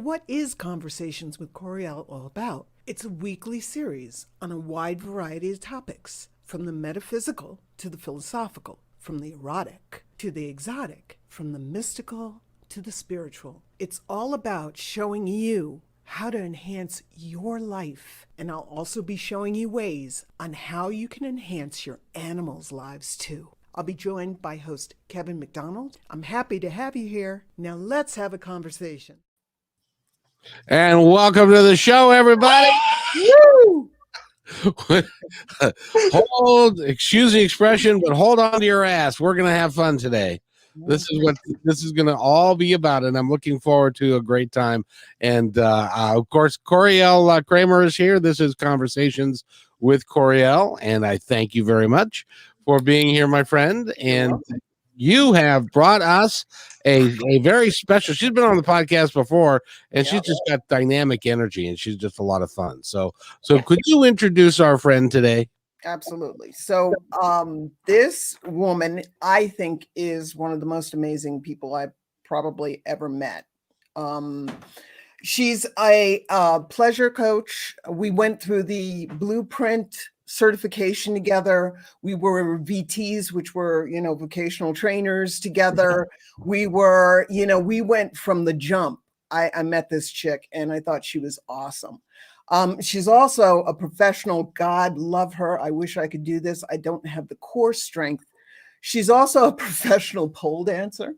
what is Conversations with Coryelle all about? It's a weekly series on a wide variety of topics, from the metaphysical to the philosophical, from the erotic to the exotic, from the mystical to the spiritual. It's all about showing you how to enhance your life. And I'll also be showing you ways on how you can enhance your animals' lives too. I'll be joined by host Kevin McDonald. I'm happy to have you here. Now let's have a conversation. And welcome to the show, everybody. Woo! Excuse the expression, but hold on to your ass. We're going to have fun today. This is what this is going to all be about, and I'm looking forward to a great time. And of course, Coryelle Kramer is here. This is Conversations with Coryelle, and I thank you very much for being here, my friend. And you have brought us a very special. She's been on the podcast before, and she's just got dynamic energy, and she's just a lot of fun. So could you introduce our friend today? Absolutely. So this woman, I think, is one of the most amazing people I've probably ever met. She's a pleasure coach. We went through the Blueprint certification together. We were VTs, which were, vocational trainers together. We were, we went from the jump. I met this chick and I thought she was awesome. She's also a professional. God love her. I wish I could do this. I don't have the core strength. She's also a professional pole dancer,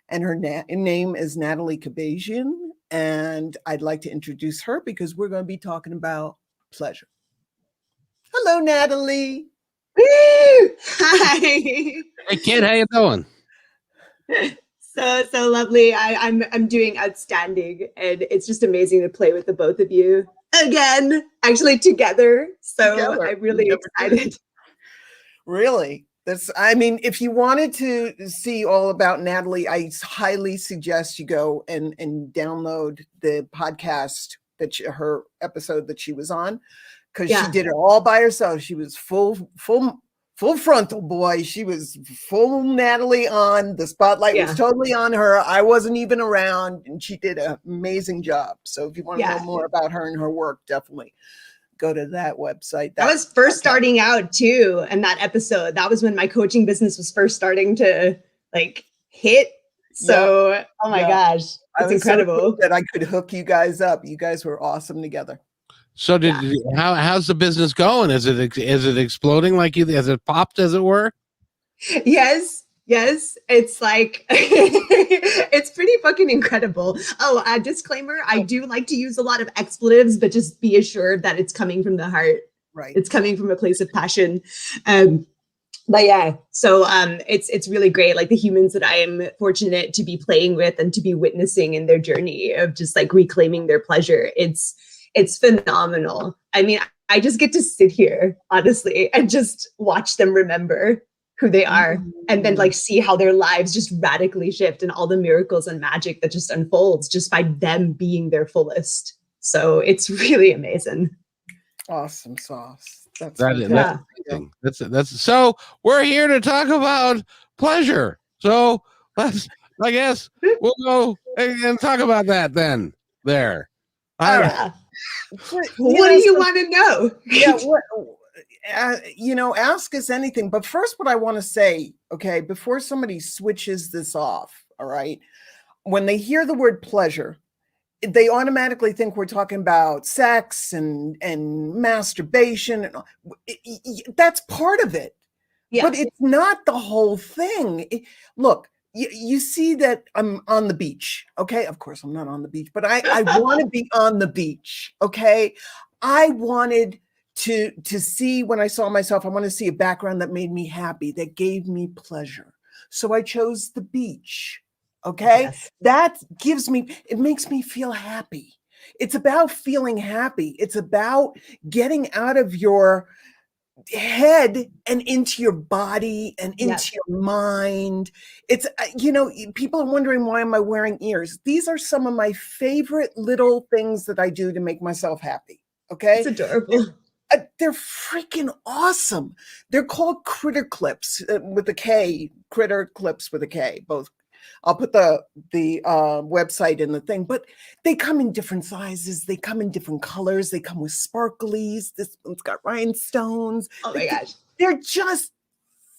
and her name is Natalie Kabajian. And I'd like to introduce her because we're going to be talking about pleasure. Hello, Natalie. Hi. Hey, kid, how you doing? So lovely. I'm doing outstanding, and it's just amazing to play with the both of you again, actually together. So I'm really excited. Really? If you wanted to see all about Natalie, I highly suggest you go and download the podcast her episode that she was on, because she did it all by herself. She was full frontal, boy. She was full Natalie on. The spotlight was totally on her. I wasn't even around, and she did an amazing job. So if you want to know more about her and her work, definitely go to that website. I was first starting out too, and that episode, that was when my coaching business was first starting to hit. So, oh my gosh, it's incredible. So that I could hook you guys up. You guys were awesome together. So how's the business going? Is it exploding has it popped, as it were? Yes. It's it's pretty fucking incredible. Oh, disclaimer, I do like to use a lot of expletives, but just be assured that it's coming from the heart. Right. It's coming from a place of passion. But yeah, so it's really great. Like the humans that I am fortunate to be playing with and to be witnessing in their journey of just reclaiming their pleasure. It's phenomenal. I mean, I just get to sit here, honestly, and just watch them remember who they are, and then see how their lives just radically shift and all the miracles and magic that just unfolds just by them being their fullest. So it's really amazing. Awesome sauce. That's so we're here to talk about pleasure. So I guess we'll go and talk about that then. There. What do you want to know? Ask us anything. But first, what I want to say, before somebody switches this off, all right, when they hear the word pleasure, they automatically think we're talking about sex and masturbation. That's part of it, but it's not the whole thing. Look, you see that I'm on the beach. Okay. Of course I'm not on the beach, but I want to be on the beach. Okay. I wanted to see, when I saw myself, I want to see a background that made me happy, that gave me pleasure. So I chose the beach. Okay. Yes. That it makes me feel happy. It's about feeling happy. It's about getting out of your head and into your body and into your mind. It's, people are wondering, why am I wearing ears? These are some of my favorite little things that I do to make myself happy. Okay. It's adorable. They're freaking awesome. They're called critter clips with a K, critter clips with a K, both. I'll put the website in the thing, but they come in different sizes. They come in different colors. They come with sparklies. This one's got rhinestones. Oh my gosh. They're just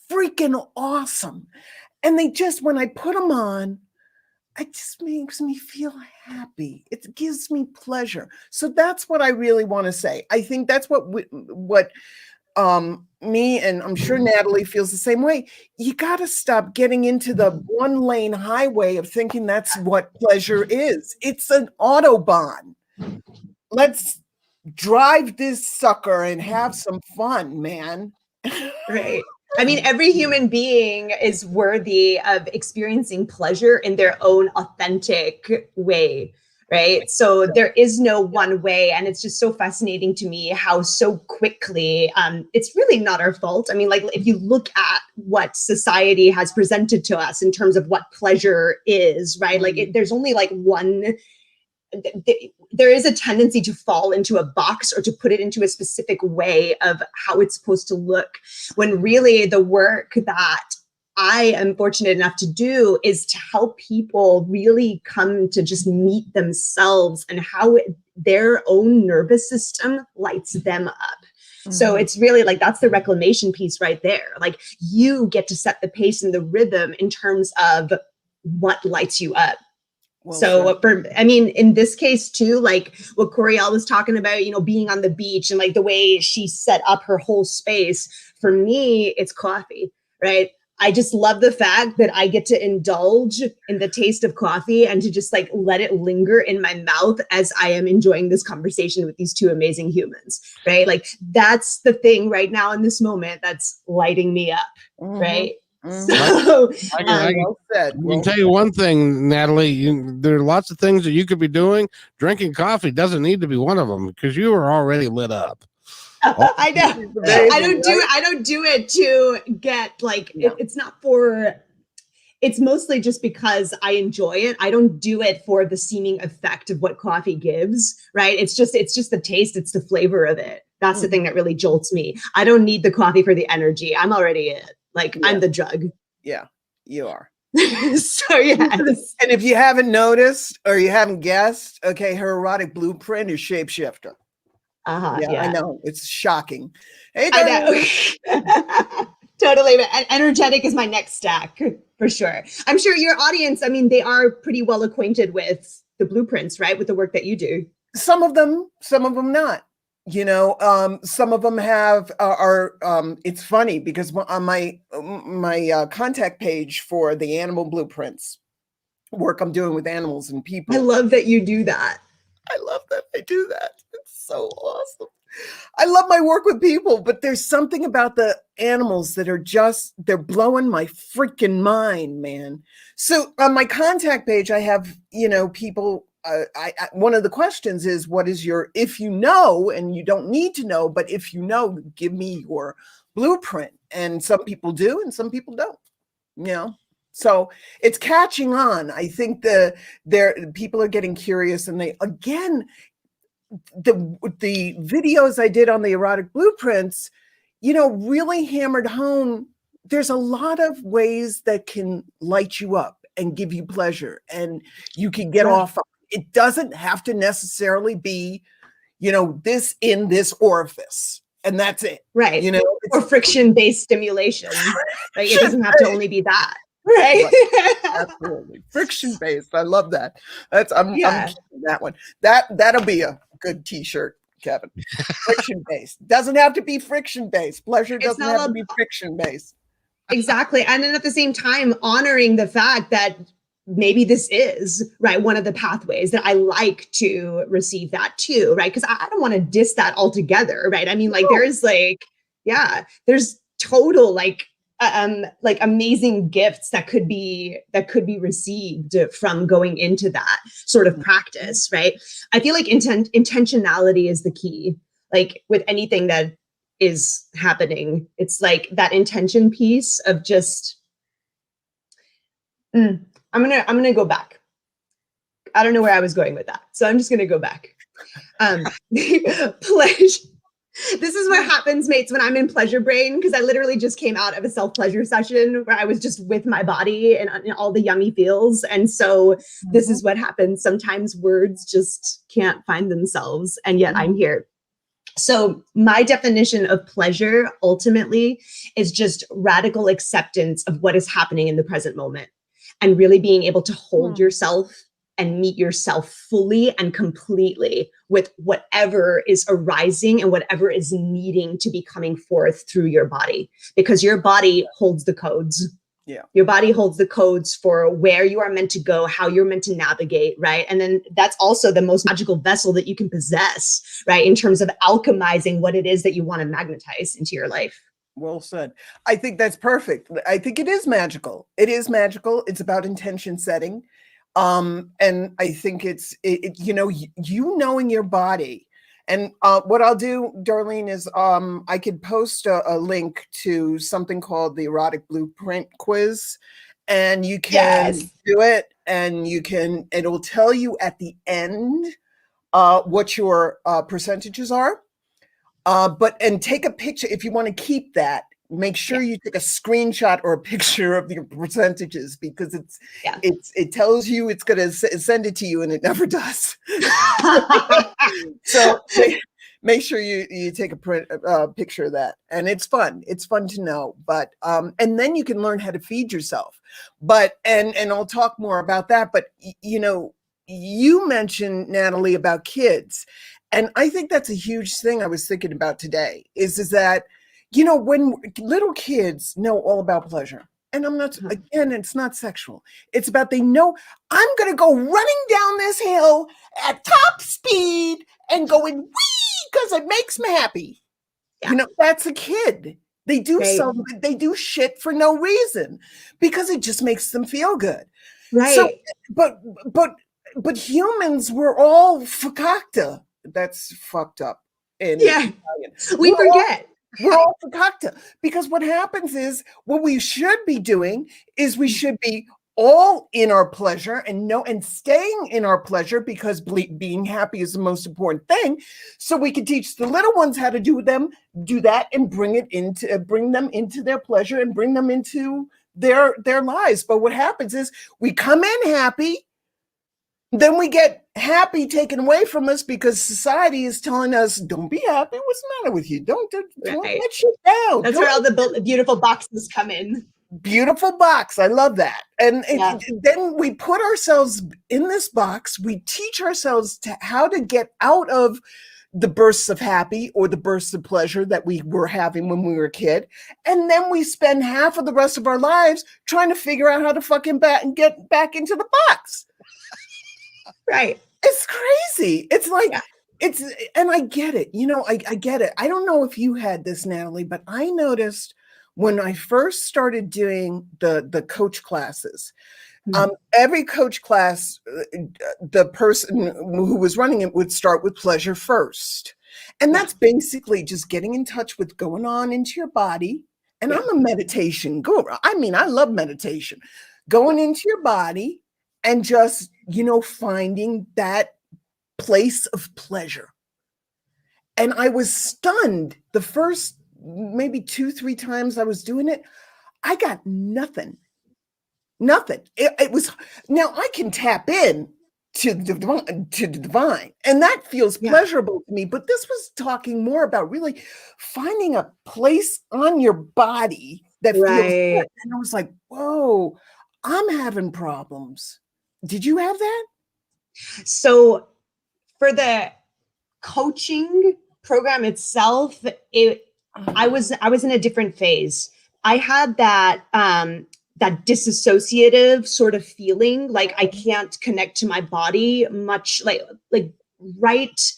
freaking awesome. And they just, when I put them on, it just makes me feel happy. It gives me pleasure. So that's what I really want to say. I think that's what me, and I'm sure Natalie feels the same way. You got to stop getting into the one lane highway of thinking that's what pleasure is. It's an Autobahn. Let's drive this sucker and have some fun, man. Right. I mean, every human being is worthy of experiencing pleasure in their own authentic way, right? So there is no one way. And it's just so fascinating to me how so quickly, it's really not our fault. I mean, like, if you look at what society has presented to us in terms of what pleasure is, right? Like, there's only like one. There is a tendency to fall into a box or to put it into a specific way of how it's supposed to look, when really the work that I am fortunate enough to do is to help people really come to just meet themselves and how their own nervous system lights them up. Mm-hmm. So it's really like, that's the reclamation piece right there. Like, you get to set the pace and the rhythm in terms of what lights you up. Well, so I mean, in this case too, like what Coryelle was talking about, you know, being on the beach and like the way she set up her whole space, for me, it's coffee, right? I just love the fact that I get to indulge in the taste of coffee and to just like let it linger in my mouth as I am enjoying this conversation with these two amazing humans, right? Like, that's the thing right now in this moment that's lighting me up, right? So, I can tell you one thing, Natalie. There are lots of things that you could be doing. Drinking coffee doesn't need to be one of them, because you are already lit up. I know. I don't do it to get like. No. It's not for. It's mostly just because I enjoy it. I don't do it for the seeming effect of what coffee gives, right? It's just the taste. It's the flavor of it. That's the thing that really jolts me. I don't need the coffee for the energy. I'm already it. Like, I'm the drug. Yeah, you are. So, yes. And if you haven't noticed or you haven't guessed, okay, her erotic blueprint is Shapeshifter. Yeah, I know. It's shocking. Hey, I know. Totally. Energetic is my next stack, for sure. I'm sure your audience, I mean, they are pretty well acquainted with the blueprints, right? With the work that you do. Some of them not. You know, some of them are it's funny because on my contact page for the animal blueprints work I'm doing with animals and people. I love that you do that. I love that I do that. It's so awesome. I love my work with people, but there's something about the animals that are they're blowing my freaking mind, man. So on my contact page, I have, you know, people. One of the questions is, what is your, if you know, and you don't need to know, but if you know, give me your blueprint. And some people do, and some people don't, you know? So it's catching on. I think people are getting curious, and the videos I did on the erotic blueprints, you know, really hammered home. There's a lot of ways that can light you up and give you pleasure, and you can get off. It doesn't have to necessarily be, you know, this in this orifice, and that's it. Right. You know, or friction-based stimulation. Like, it doesn't have to only be that. Right. Absolutely. Friction-based. I love that. I'm keeping that one. That'll be a good t-shirt, Kevin. Friction-based. Doesn't have to be friction-based. Pleasure doesn't have to be friction-based. Exactly. And then at the same time, honoring the fact that maybe this is, right, one of the pathways that I like to receive that too, right? Because I don't want to diss that altogether, right? I mean, like, there's there's total like amazing gifts that could be received from going into that sort of practice, right? I feel like intentionality is the key, like with anything that is happening. It's like that intention piece of just, I'm gonna go back. I don't know where I was going with that, so I'm just gonna go back. This is what happens, mates, when I'm in pleasure brain, because I literally just came out of a self-pleasure session where I was just with my body and all the yummy feels. And so this is what happens. Sometimes words just can't find themselves, and yet I'm here. So my definition of pleasure ultimately is just radical acceptance of what is happening in the present moment, and really being able to hold yourself and meet yourself fully and completely with whatever is arising and whatever is needing to be coming forth through your body, because your body holds the codes. Yeah. Your body holds the codes for where you are meant to go, how you're meant to navigate, right? And then that's also the most magical vessel that you can possess, right? In terms of alchemizing what it is that you want to magnetize into your life. Well said. I think that's perfect. I think it is magical. It is magical. It's about intention setting. And I think it's, you know, you knowing your body. And what I'll do, Darlene, is I could post a link to something called the Erotic Blueprint Quiz, and you can do it, and it'll tell you at the end what your percentages are. And take a picture if you want to keep that. Make sure you take a screenshot or a picture of your percentages, because it tells you it's going to send it to you, and it never does. So make sure you take a picture of that, and it's fun. It's fun to know. But and then you can learn how to feed yourself. But and I'll talk more about that. But you know, you mentioned, Natalie, about kids, and I think that's a huge thing I was thinking about today. Is that, you know, when little kids know all about pleasure, and I'm not, again, it's not sexual. It's about, they know, I'm going to go running down this hill at top speed and going wee because it makes me happy. Yeah. You know, that's a kid. They do they do shit for no reason because it just makes them feel good. Right. So, but humans, we're all fakakta. That's fucked up. In Italian. We forget. We're all fakakta, because what happens is, what we should be doing is we should be all in our pleasure and staying in our pleasure, because being happy is the most important thing. So we can teach the little ones how to do that and bring them into their pleasure and bring them into their lives. But what happens is, we come in happy, then we get happy taken away from us because society is telling us, don't be happy. What's the matter with you? Don't let shit down. That's where all the beautiful boxes come in. Beautiful box. I love that. And then we put ourselves in this box. We teach ourselves how to get out of the bursts of happy or the bursts of pleasure that we were having when we were a kid. And then we spend half of the rest of our lives trying to figure out how to fucking get back into the box. Right. It's crazy. It's like, and I get it. You know, I get it. I don't know if you had this, Natalie, but I noticed when I first started doing the coach classes, every coach class, the person who was running it would start with pleasure first. And that's basically just getting in touch with going on into your body. And I'm a meditation guru. I mean, I love meditation. Going into your body and just, you know, finding that place of pleasure. And I was stunned the first maybe 2-3 times I was doing it. I got nothing. It was, now I can tap in to the divine, and that feels pleasurable to me. But this was talking more about really finding a place on your body that feels good. And I was like, whoa, I'm having problems. Did you have that? So for the coaching program itself, I was in a different phase. I had that that disassociative sort of feeling, like I can't connect to my body much, like right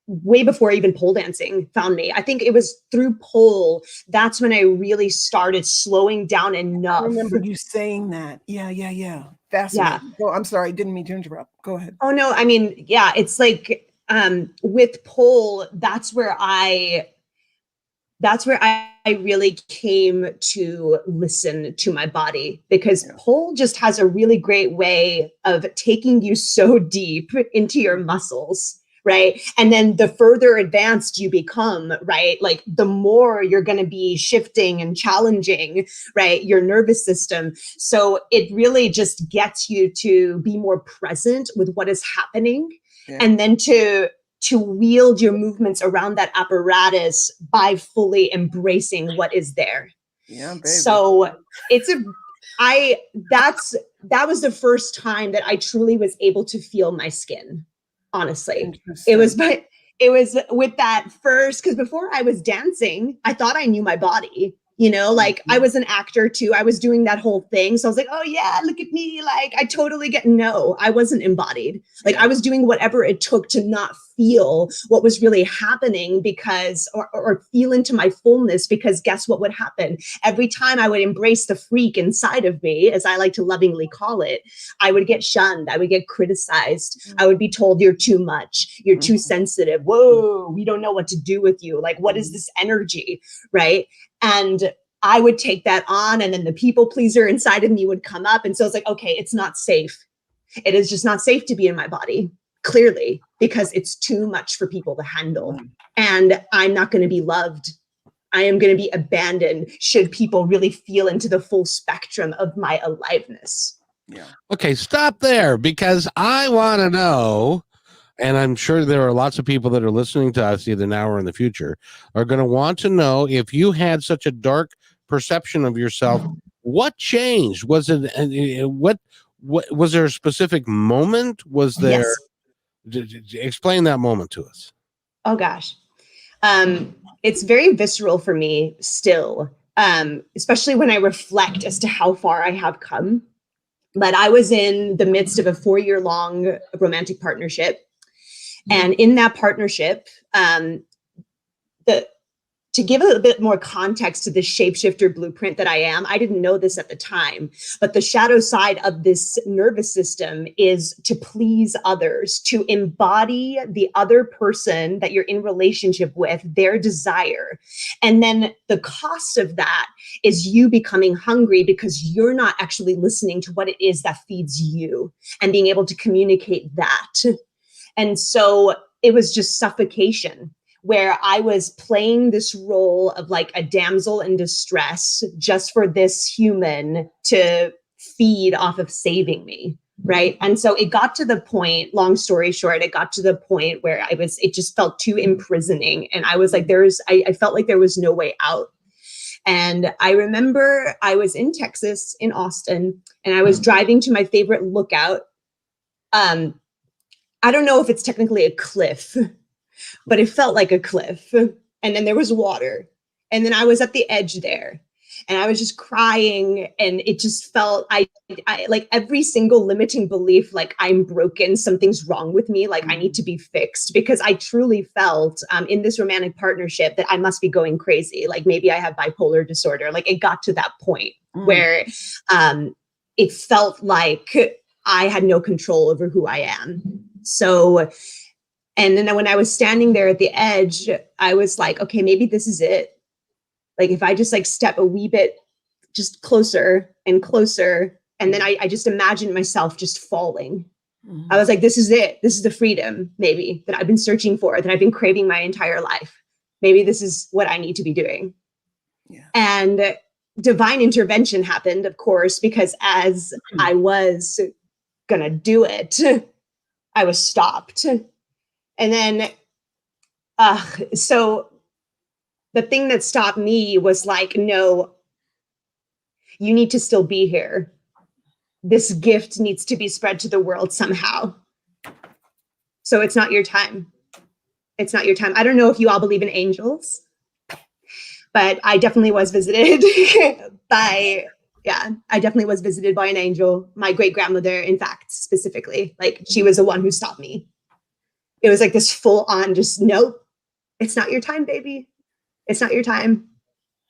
way before even pole dancing found me. I think it was through pole, that's when I really started slowing down enough. I remember you saying that. Yeah. Fascinating. Oh, I'm sorry, I didn't mean to interrupt. Go ahead. Oh no, I mean, it's like with pole, that's where I really came to listen to my body, because pole just has a really great way of taking you so deep into your muscles, right? And then the further advanced you become, right? Like the more you're going to be shifting and challenging, right? Your nervous system. So it really just gets you to be more present with what is happening, and then to wield your movements around that apparatus by fully embracing what is there. Yeah, baby. So that was the first time that I truly was able to feel my skin. Honestly, it was with that first, because before I was dancing, I thought I knew my body, you know, like I was an actor too. I was doing that whole thing. So I was like, oh yeah, look at me. Like I totally no, I wasn't embodied. Like I was doing whatever it took to not feel what was really happening, because, or feel into my fullness, because guess what would happen? Every time I would embrace the freak inside of me, as I like to lovingly call it, I would get shunned. I would get criticized. I would be told you're too much. You're too sensitive. Whoa, we don't know what to do with you. Like, what is this energy? Right. And I would take that on, and then the people pleaser inside of me would come up. And so it's like, okay, it's not safe. It is just not safe to be in my body, clearly, because it's too much for people to handle. And I'm not going to be loved. I am going to be abandoned should people really feel into the full spectrum of my aliveness. Yeah. Okay, stop there, because I want to know, and I'm sure there are lots of people that are listening to us either now or in the future are going to want to know, if you had such a dark perception of yourself, what changed? Was it what was there a specific moment? Was there? Yes. Explain that moment to us. Oh gosh. It's very visceral for me still, especially when I reflect as to how far I have come. But I was in the midst of a 4-year-long romantic partnership. And in that partnership, to give a little bit more context to the shapeshifter blueprint that I am, I didn't know this at the time, but the shadow side of this nervous system is to please others, to embody the other person that you're in relationship with, their desire. And then the cost of that is you becoming hungry because you're not actually listening to what it is that feeds you and being able to communicate that. And so it was just suffocation, where I was playing this role of like a damsel in distress just for this human to feed off of saving me, right? And so it got to the point, long story short, it got to the point where it just felt too imprisoning. And I was like, I felt like there was no way out. And I remember I was in Texas, in Austin, and I was driving to my favorite lookout. I don't know if it's technically a cliff, but it felt like a cliff. And then there was water. And then I was at the edge there, and I was just crying. And it just felt, I like every single limiting belief, like I'm broken, something's wrong with me, like I need to be fixed, because I truly felt in this romantic partnership that I must be going crazy. Like maybe I have bipolar disorder. Like it got to that point where it felt like I had no control over who I am. So, and then when I was standing there at the edge, I was like, okay, maybe this is it. Like if I just like step a wee bit just closer and closer, and then I just imagined myself just falling. I was like, this is it. This is the freedom maybe that I've been searching for, that I've been craving my entire life. Maybe this is what I need to be doing. Yeah. And divine intervention happened, of course, because as I was gonna do it, I was stopped. And then, so the thing that stopped me was like, no, you need to still be here. This gift needs to be spread to the world somehow. So it's not your time. It's not your time. I don't know if you all believe in angels, but I definitely was visited I definitely was visited by an angel. My great grandmother, in fact, specifically, like she was the one who stopped me. It was like this full on, just nope, it's not your time, baby. It's not your time.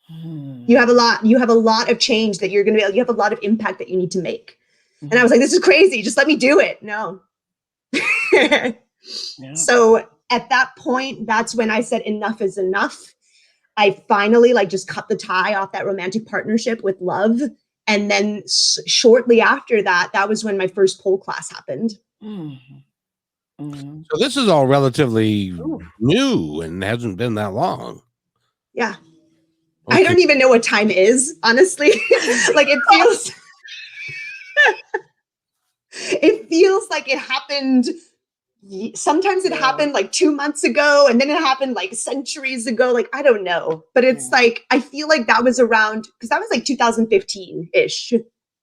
You have a lot of change that you're going to be, you have a lot of impact that you need to make. And I was like, this is crazy. Just let me do it. No. So at that point, that's when I said, enough is enough. I finally like just cut the tie off that romantic partnership with love. And then shortly after that, that was when my first pole class happened. Mhm. So this is all relatively Ooh. new and hasn't been that long. Yeah. I Okay. don't even know what time is, honestly. Like it feels like it happened. Sometimes it Yeah. happened like 2 months ago, and then it happened like centuries ago. Like, I don't know. But it's Yeah. like, I feel like that was around, because that was like 2015-ish.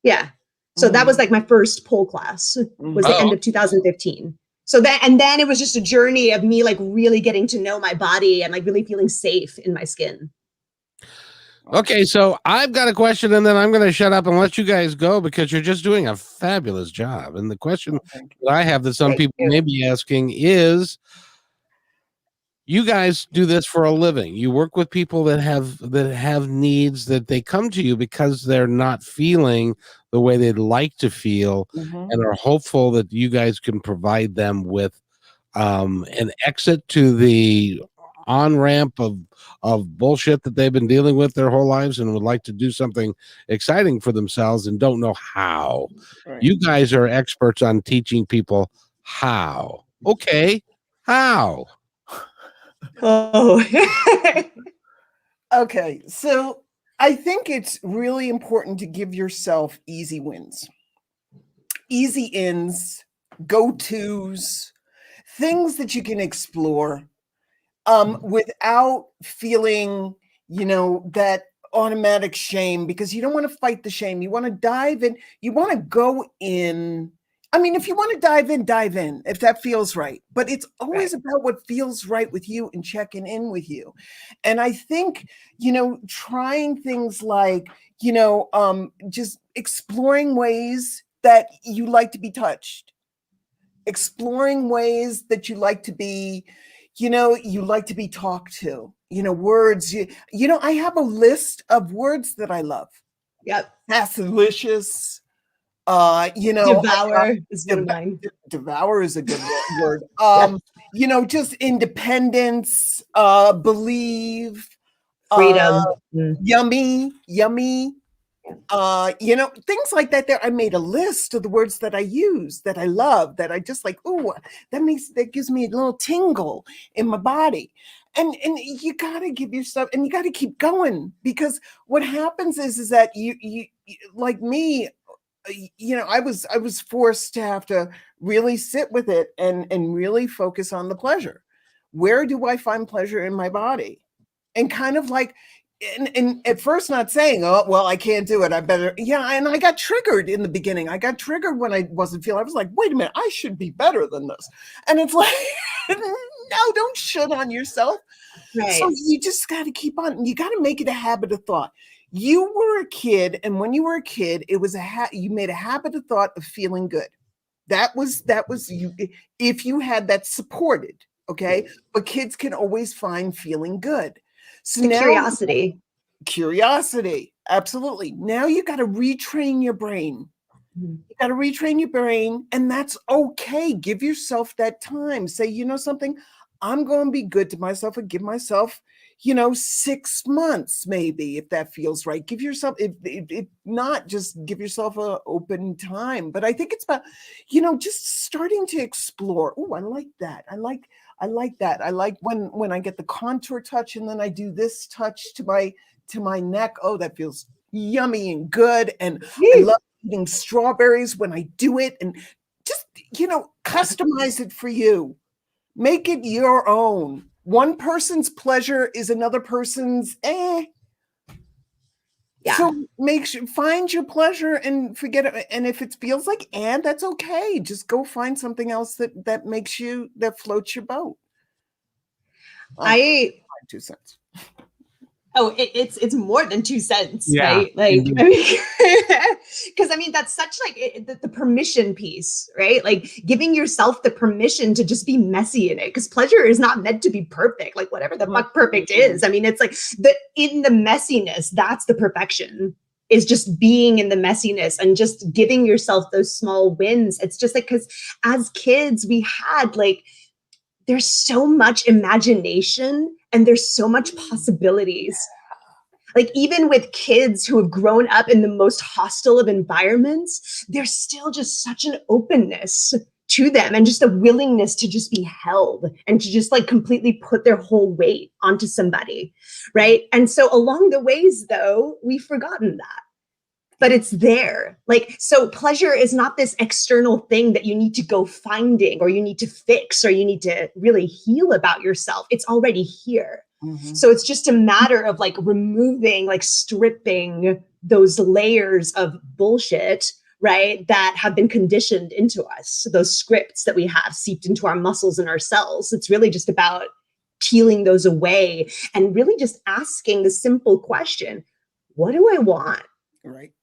Yeah. So that was Mhm. like my first pole class, was the Oh, end of 2015. So then it was just a journey of me like really getting to know my body and like really feeling safe in my skin. okay. So I've got a question, and then I'm going to shut up and let you guys go because you're just doing a fabulous job. And the question Oh, thank you. that I have that some Thank people you. may be asking is, you guys do this for a living. You work with people that have needs, that they come to you because they're not feeling the way they'd like to feel, Mhm. and are hopeful that you guys can provide them with an exit to the on ramp of bullshit that they've been dealing with their whole lives, and would like to do something exciting for themselves and don't know how. Right. You guys are experts on teaching people how. Okay, how? Oh. Okay, so I think it's really important to give yourself easy wins, easy ins, go tos, things that you can explore without feeling, that automatic shame, because you don't want to fight the shame. You want to dive in, you want to go in. I mean, if you want to dive in, if that feels right. But it's Right. always about what feels right with you and checking in with you. And I think, trying things like, just exploring ways that you like to be touched, exploring ways that you like to be talked to, words. I have a list of words that I love. Yep. Delicious. Devour is one of Dev- mine. devour is a good word. Yep. Just independence, believe, uh, Freedom. Mm. yummy, things like that. There, I made a list of the words that I use, that I love, that I just like. Ooh, that gives me a little tingle in my body. And you gotta give yourself, and you gotta keep going, because what happens is that you like me. I was forced to have to really sit with it and really focus on the pleasure. Where do I find pleasure in my body? And kind of like, and at first not saying, oh, well, I can't do it, I better. Yeah, and I got triggered in the beginning. I got triggered when I wasn't feeling. I was like, wait a minute, I should be better than this. And it's like, no, don't shit on yourself. So Right. you just got to keep on. You got to make it a habit of thought. You were a kid, and when you were a kid, it was you made a habit of thought of feeling good. That was you. If you had that supported, okay. But kids can always find feeling good. So The now, curiosity. curiosity, absolutely. Now you got to retrain your brain. Mhm. You got to retrain your brain, and that's okay. Give yourself that time. Say, something, I'm going to be good to myself and give myself, 6 months, maybe, if that feels right. Give yourself, if not, just give yourself a open time. But I think it's about, just starting to explore. Oh, I like that. I like that. I like when I get the contour touch, and then I do this touch to my neck. Oh, that feels yummy and good. And I Yee. love eating strawberries when I do it, and just, customize it for you. Make it your own. One person's pleasure is another person's eh. Yeah. So find your pleasure and forget it. And if it feels like that's okay. Just go find something else that floats your boat. Oh, I 2 cents. it's more than 2 cents, yeah. right? Like, Indeed. I mean, because I mean, that's such like the permission piece, right? Like giving yourself the permission to just be messy in it, because pleasure is not meant to be perfect, like whatever the fuck perfect is. I mean, it's like in the messiness, that's the perfection, is just being in the messiness and just giving yourself those small wins. It's just like, because as kids, we had like, there's so much imagination and there's so much possibilities. Like even with kids who have grown up in the most hostile of environments, there's still just such an openness to them, and just a willingness to just be held and to just like completely put their whole weight onto somebody, right? And so along the ways, though, we've forgotten that. But it's there. Like, so pleasure is not this external thing that you need to go finding or you need to fix or you need to really heal about yourself. It's already here. Mhm. So it's just a matter of like removing, like stripping those layers of bullshit, right, that have been conditioned into us, those scripts that we have seeped into our muscles and our cells. It's really just about peeling those away and really just asking the simple question, what do I want? Right.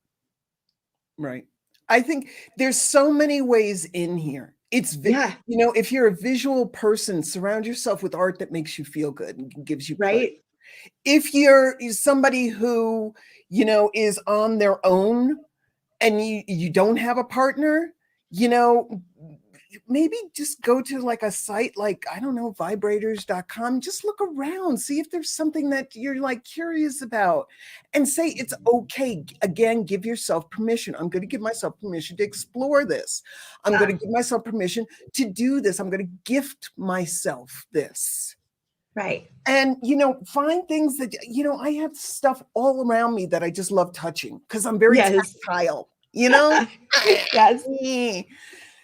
Right. I think there's so many ways in here. It's, Yeah. you know, if you're a visual person, surround yourself with art that makes you feel good and gives you pleasure. Right. If you're somebody who, you know, is on their own and you don't have a partner, you know, maybe just go to like a site like, I don't know, vibrators.com. Just look around, see if there's something that you're like curious about and say it's okay. Again, give yourself permission. I'm going to give myself permission to explore this. I'm going to give myself permission to do this. I'm going to gift myself this. Right. And, you know, find things that, you know, I have stuff all around me that I just love touching because I'm very tactile, you know? Yes.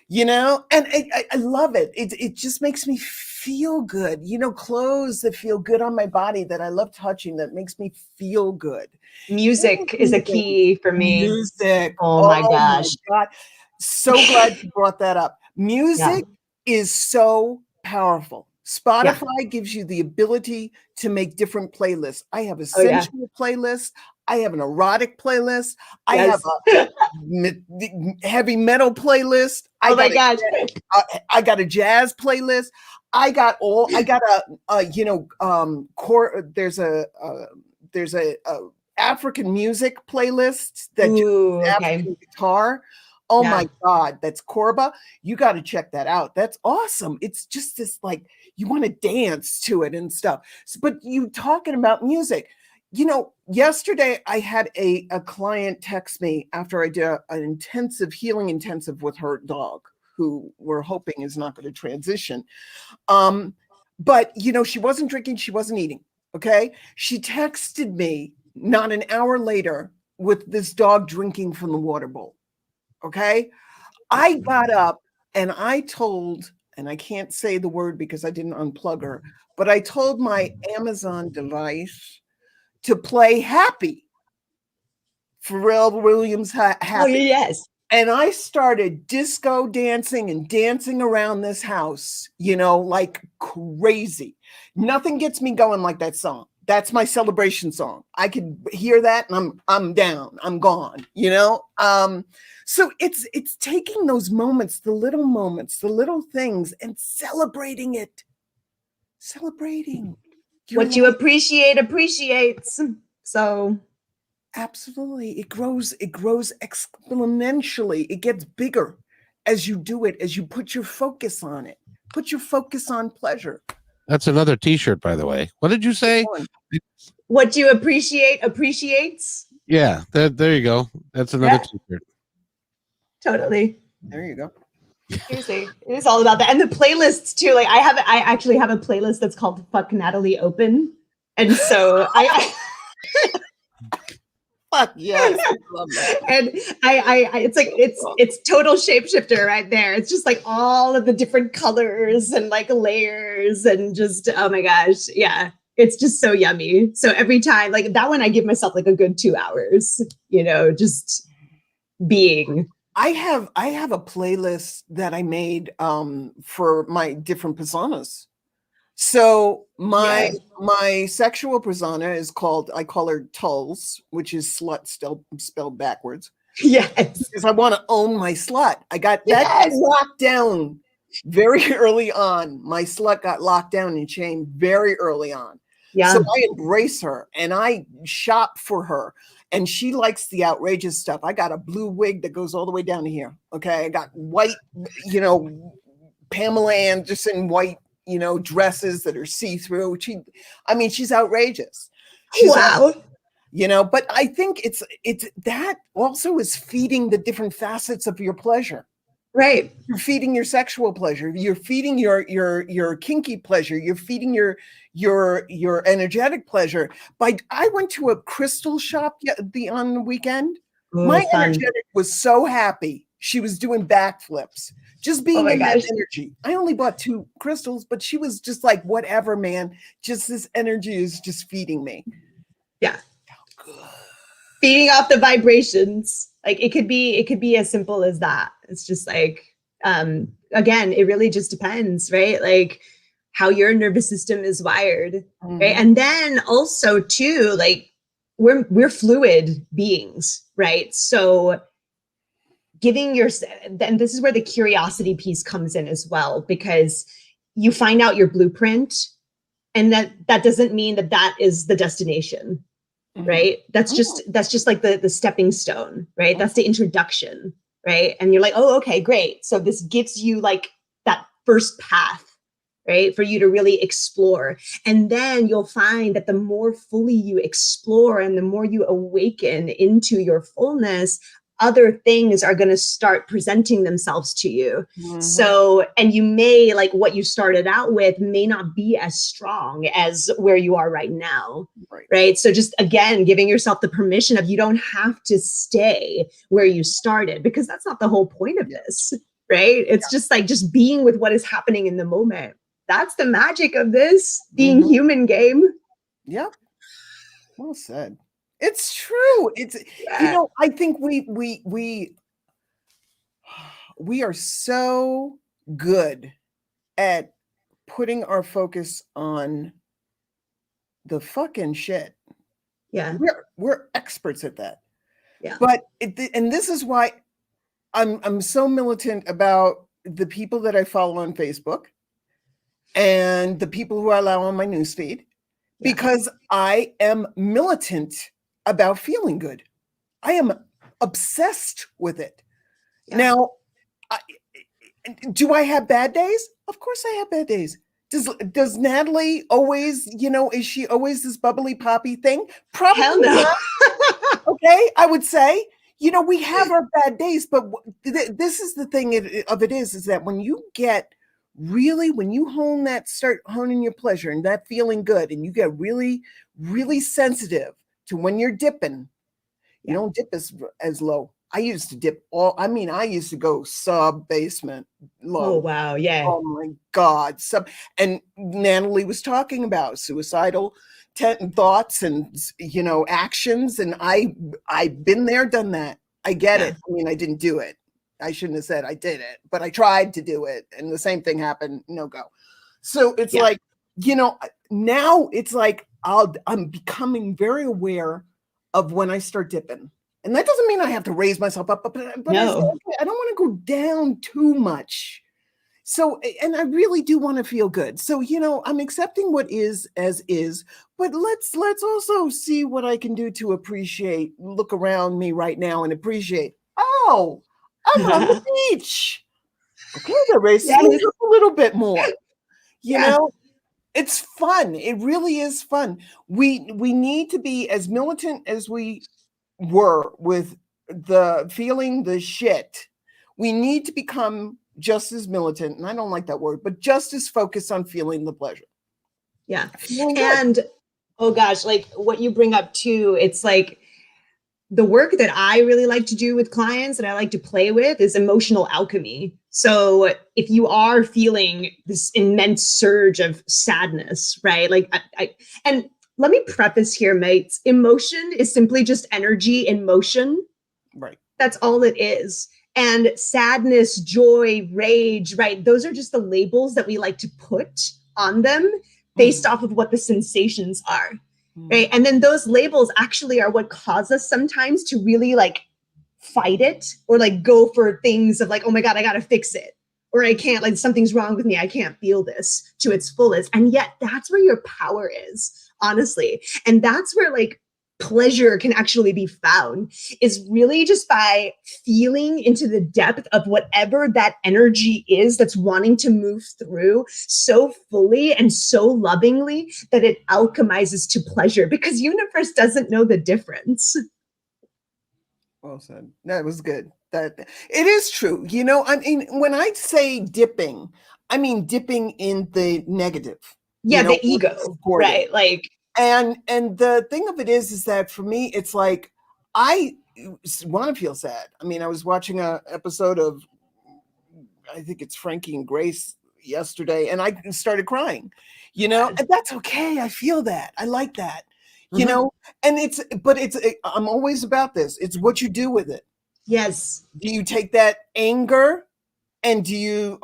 You know, and I love it. It just makes me feel good. You know, clothes that feel good on my body that I love touching that makes me feel good. Music is a key for me. Music. Oh my gosh. God. So glad you brought that up. Music is so powerful. Spotify gives you the ability to make different playlists. I have a sensual playlist. I have an erotic playlist. I have a heavy metal playlist. I got a jazz playlist. I got a you know, there's a African music playlist that uses African guitar. Oh my God, that's Korba. You got to check that out. That's awesome. It's just this like, you want to dance to it and stuff. But you talking about music, you know, yesterday I had a client text me after I did an healing intensive with her dog, who we're hoping is not going to transition. But, you know, she wasn't drinking, she wasn't eating. Okay. She texted me not an hour later with this dog drinking from the water bowl. Okay. I got up and I told, and I can't say the word because I didn't unplug her, but I told my Amazon device to play Happy. Pharrell Williams Happy. Oh, yes. And I started disco dancing and dancing around this house, you know, like crazy. Nothing gets me going like that song. That's my celebration song. I could hear that and I'm down. I'm gone, you know? So it's taking those moments, the little things and celebrating it. Celebrating. What you appreciate appreciates. So absolutely. It grows exponentially. It gets bigger as you do it, as you put your focus on it. Put your focus on pleasure. That's another t-shirt, by the way. What did you say? What you appreciate appreciates. Yeah, there you go. That's another t-shirt. Totally. There you go. Seriously, it is all about that. And the playlists too. Like I actually have a playlist that's called Fuck Natalie Open. And so fuck yes. I love that. And I it's like it's total shapeshifter right there. It's just like all of the different colors and like layers and just oh my gosh. Yeah. It's just so yummy. So every time, like that one, I give myself like a good 2 hours, you know, just being. I have a playlist that I made for my different personas. So my sexual persona is called, I call her Tulls, which is slut spelled backwards. Yes. Because I want to own my slut. I got that locked down very early on. My slut got locked down and chained very early on. Yeah. So I embrace her and I shop for her. And she likes the outrageous stuff. I got a blue wig that goes all the way down to here. Okay. I got white, you know, Pamela Anderson white, you know, dresses that are see-through. She's outrageous. You know, but I think it's that also is feeding the different facets of your pleasure. Right. You're feeding your sexual pleasure. You're feeding your kinky pleasure. You're feeding your energetic pleasure. I went to a crystal shop on the weekend. Oh, My fun. energetic was so happy. She was doing backflips. Just being in that energy. I only bought 2 crystals, but she was just like, whatever, man. Just this energy is just feeding me. Yeah. Feeding off the vibrations. Like it could be as simple as that. It's just like, again, it really just depends, right? Like how your nervous system is wired, right? And then also too, like we're fluid beings, right? So giving then this is where the curiosity piece comes in as well, because you find out your blueprint, and that doesn't mean that is the destination, right? That's just like the stepping stone, right? That's the introduction, right? And you're like, oh, okay, great. So this gives you like that first path, right? For you to really explore. And then you'll find that the more fully you explore and the more you awaken into your fullness, other things are going to start presenting themselves to you. So, and you may, like what you started out with may not be as strong as where you are right now. Right. So just, again, giving yourself the permission of, you don't have to stay where you started, because that's not the whole point of this. Right. It's just like, just being with what is happening in the moment. That's the magic of this being human game. Yep. Well said. It's true. It's, I think we are so good at putting our focus on the fucking shit. Yeah. We're experts at that. Yeah. But and this is why I'm so militant about the people that I follow on Facebook and the people who I allow on my newsfeed, because I am militant about feeling good. I am obsessed with it. Now, do I have bad days? Of course I have bad days. Does Natalie always, is she always this bubbly poppy thing? Probably Hell no. not. Okay, I would say, we have our bad days, but this is the thing of it is that when you start honing your pleasure and that feeling good, and you get really, really sensitive to when you're dipping, you don't dip as low. I used to dip I used to go sub-basement low. Oh, wow. Yeah. Oh my God. And Natalie was talking about suicidal thoughts and, actions. And I've been there, done that. I get it. I mean, I didn't do it. I shouldn't have said I did it, but I tried to do it. And the same thing happened. No go. So it's like, now it's like, I'm becoming very aware of when I start dipping. And that doesn't mean I have to raise myself up, but no. I don't want to go down too much. So, and I really do want to feel good. So, I'm accepting what is as is, but let's also see what I can do to look around me right now and appreciate. Oh, I'm on the beach. Okay, the race up a little bit more. You know, it's fun. It really is fun. We need to be as militant as we were with the feeling the shit. We need to become just as militant, and I don't like that word, but just as focused on feeling the pleasure. Yeah. And oh gosh, like what you bring up too, it's like the work that I really like to do with clients and I like to play with is emotional alchemy. So if you are feeling this immense surge of sadness, right? Like and let me preface here, mates, emotion is simply just energy in motion. Right. That's all it is. And sadness, joy, rage, right? Those are just the labels that we like to put on them based off of what the sensations are, right? And then those labels actually are what cause us sometimes to really like fight it or like go for things of like, oh my God, I got to fix it. Or I can't, like something's wrong with me. I can't feel this to its fullest. And yet that's where your power is, honestly. And that's where like pleasure can actually be found, is really just by feeling into the depth of whatever that energy is that's wanting to move through so fully and so lovingly that it alchemizes to pleasure, because universe doesn't know the difference. Well said. That was good. That it is true. You know, I mean, when I say dipping, I mean dipping in the negative. Yeah, You know, the ego, supportive. right? Like, And the thing of it is that for me, it's like I want to feel sad. I mean, I was watching a episode of, I think it's Frankie and Grace yesterday, and I started crying. You know, and that's okay. I feel that. I like that. You know, and I'm always about this. It's what you do with it. yes, Do you take that anger and do you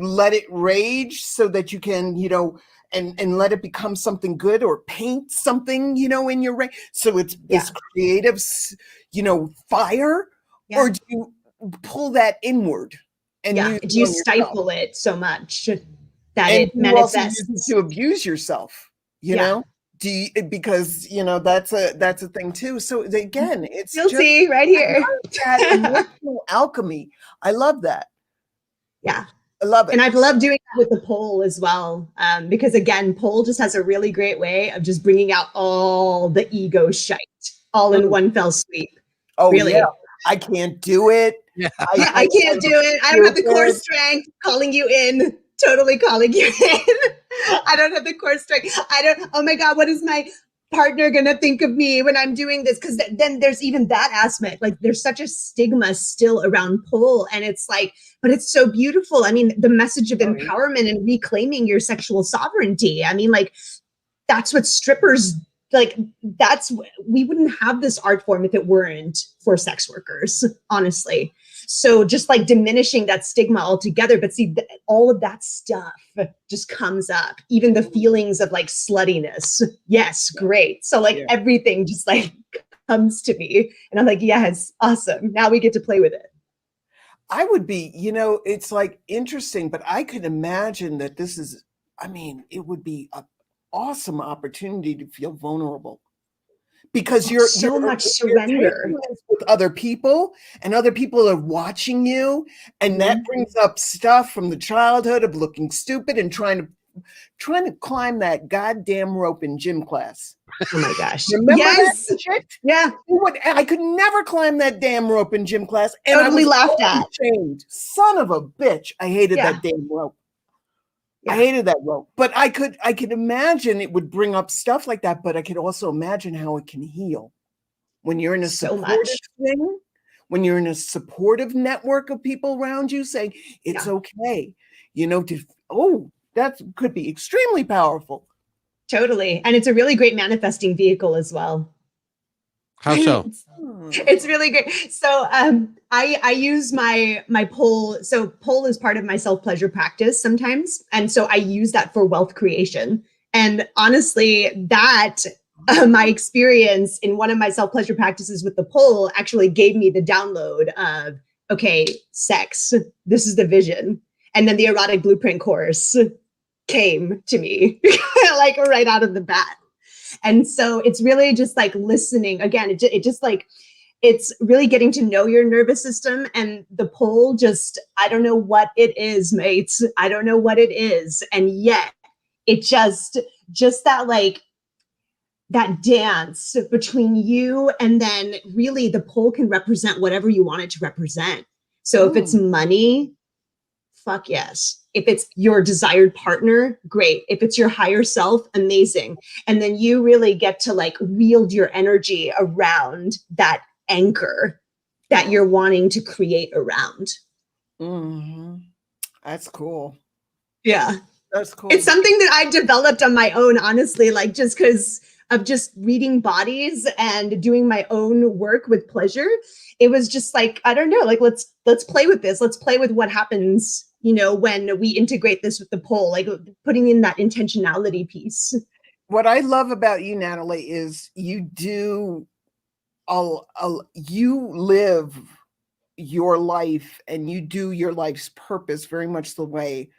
let it rage so that you can, and let it become something good, or paint something, in your rage, so it's this creative, fire? Yeah. Or do you pull that inward and use it Do you on yourself? stifle it so much that And it you also use manifests? it to abuse yourself, know? Because that's a thing too. So again, it's just Guilty right here. that emotional alchemy. I love that. Yeah. I love it. And I've loved doing that with the pole as well. Because again, pole just has a really great way of just bringing out all the ego shite all in one fell sweep. Oh, really. Yeah. I can't do it. Yeah. I can't do it. I don't have the core strength. Calling you in. Totally calling you in. I don't have the core strength. Oh my God, what is my partner gonna think of me when I'm doing this? Because then there's even that aspect. Like, there's such a stigma still around pole, and it's like, but it's so beautiful. I mean, the message of empowerment and reclaiming your sexual sovereignty. I mean, like, that's what strippers, like, we wouldn't have this art form if it weren't for sex workers, honestly. So just like diminishing that stigma altogether. But see, all of that stuff just comes up, even the feelings of like sluttiness. Yes, great. So like everything just like comes to me, and I'm like, yes, awesome. Now we get to play with it. I would be, it's like interesting, but I could imagine that it would be an awesome opportunity to feel vulnerable, because you're so much surrender with other people, and other people are watching you, and that brings up stuff from the childhood of looking stupid and trying to climb that goddamn rope in gym class. Oh my gosh. Remember that shit? Yeah. I could never climb that damn rope in gym class. And totally I was laughed at. Shamed. Son of a bitch. I hated that damn rope. I hated that rope. But I could imagine it would bring up stuff like that, but I could also imagine how it can heal. When you're in a supportive thing, when you're in a supportive network of people around you saying it's okay, that could be extremely powerful. Totally. And it's a really great manifesting vehicle as well. How so? It's really great. So I use my pole. So pole is part of my self-pleasure practice sometimes. And so I use that for wealth creation. And honestly, that my experience in one of my self-pleasure practices with the pole actually gave me the download of, okay, sex, this is the vision. And then the erotic blueprint course came to me like right out of the bat. And so it's really just like listening. Again, it just like, it's really getting to know your nervous system, and the pole just, I don't know what it is, mates. I don't know what it is. And yet it just that like, that dance between you, and then really the pole can represent whatever you want it to represent. So if it's money, fuck yes. If it's your desired partner, great. If it's your higher self, amazing. And then you really get to like wield your energy around that anchor that you're wanting to create around. That's cool. Yeah. That's cool. It's something that I developed on my own, honestly, like just because of just reading bodies and doing my own work with pleasure. It was just like, I don't know, like, let's play with this. Let's play with what happens, when we integrate this with the pole, like putting in that intentionality piece. What I love about you, Natalie, is you live your life, and you do your life's purpose very much the way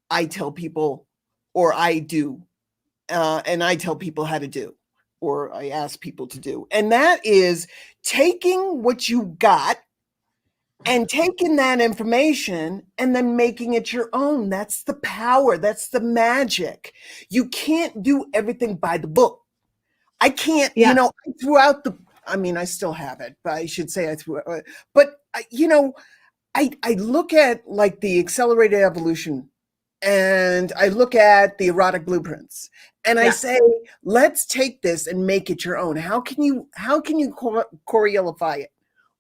I tell people, or I do, and I tell people how to do, or I ask people to do. And that is taking what you got and taking that information and then making it your own. That's the power. That's the magic. You can't do everything by the book. I can't, I still have it, but I should say I threw it. But I look at like the accelerated evolution, and I look at the erotic blueprints, and I say, let's take this and make it your own. How can you Coryellify it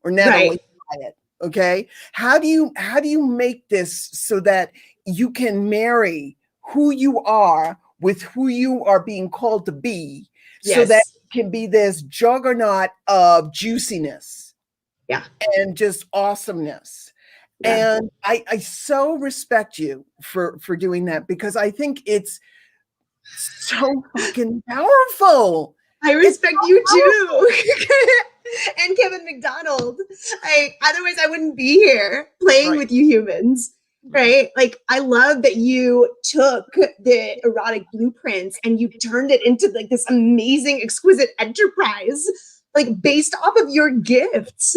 or Natalie it? Okay. How do you make this so that you can marry who you are with who you are being called to be, so that it can be this juggernaut of juiciness and just awesomeness. And I so respect you for doing that, because I think it's so fucking powerful. I respect you too. And Kevin McDonald. Otherwise I wouldn't be here playing with you humans. Right? Like, I love that you took the erotic blueprints and you turned it into like this amazing, exquisite enterprise, like based off of your gifts.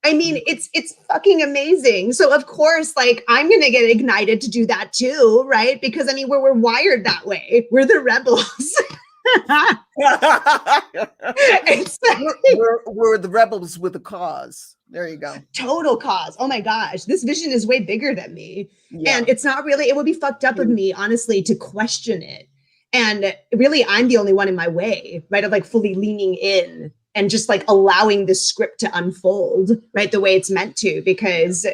I mean, it's fucking amazing. So of course, like, I'm gonna get ignited to do that too, right? Because I mean, we're wired that way. We're the rebels. we're the rebels with a cause. There you go. Total cause. Oh my gosh, this vision is way bigger than me. And it's not really, it would be fucked up of me, honestly, to question it. And really, I'm the only one in my way, right? Of like fully leaning in and just like allowing the script to unfold, right? The way it's meant to, because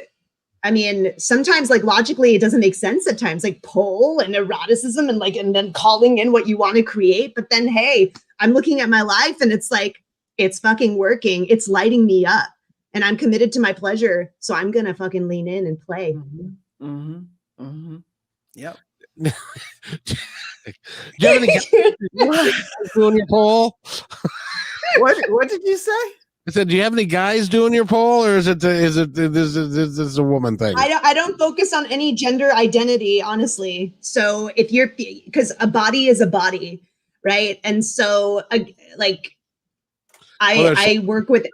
I mean, sometimes like logically, it doesn't make sense at times, like pull and eroticism and like, and then calling in what you want to create. But then, hey, I'm looking at my life and it's like, it's fucking working. It's lighting me up and I'm committed to my pleasure. So I'm going to fucking lean in and play. Yep. Do you have any guys doing your poll? What did you say? I said, do you have any guys doing your poll, or is this a woman thing? I don't focus on any gender identity, honestly. So if you're, because a body is a body, right? And so like I work with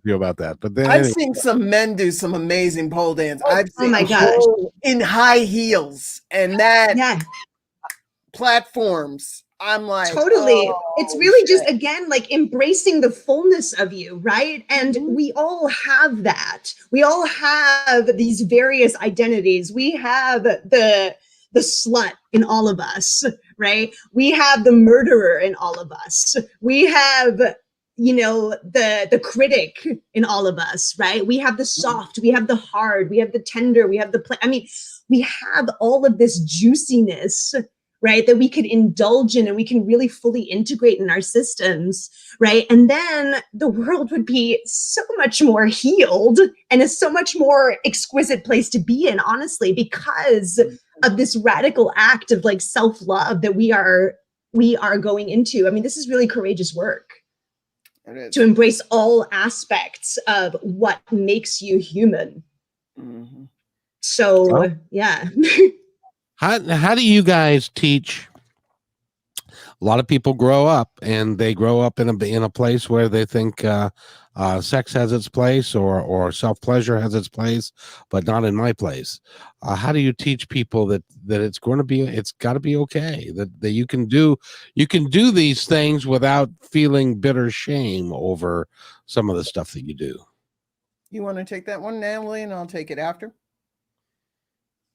you about that, but then I've seen some men do some amazing pole dance. I've seen my gosh, in high heels and that platforms. I'm like, totally. It's really just, again, like embracing the fullness of you, right? And we all have that. We all have these various identities. We have the slut in all of us, right? We have the murderer in all of us. We have, you know, the critic in all of us, right? We have the soft, we have the hard, we have the tender, we have I mean, we have all of this juiciness, right, that we could indulge in and we can really fully integrate in our systems, right? And then the world would be so much more healed and a so much more exquisite place to be in, honestly, because of this radical act of like self-love that we are going into. I mean, this is really courageous work to embrace all aspects of what makes you human. So, yeah. How do you guys teach? A lot of people grow up and they grow up in a place where they think sex has its place or self-pleasure has its place, but not in my place. How do you teach people that it's got to be okay, that you can do these things without feeling bitter shame over some of the stuff that you do? You want to take that one, Natalie, and I'll take it after?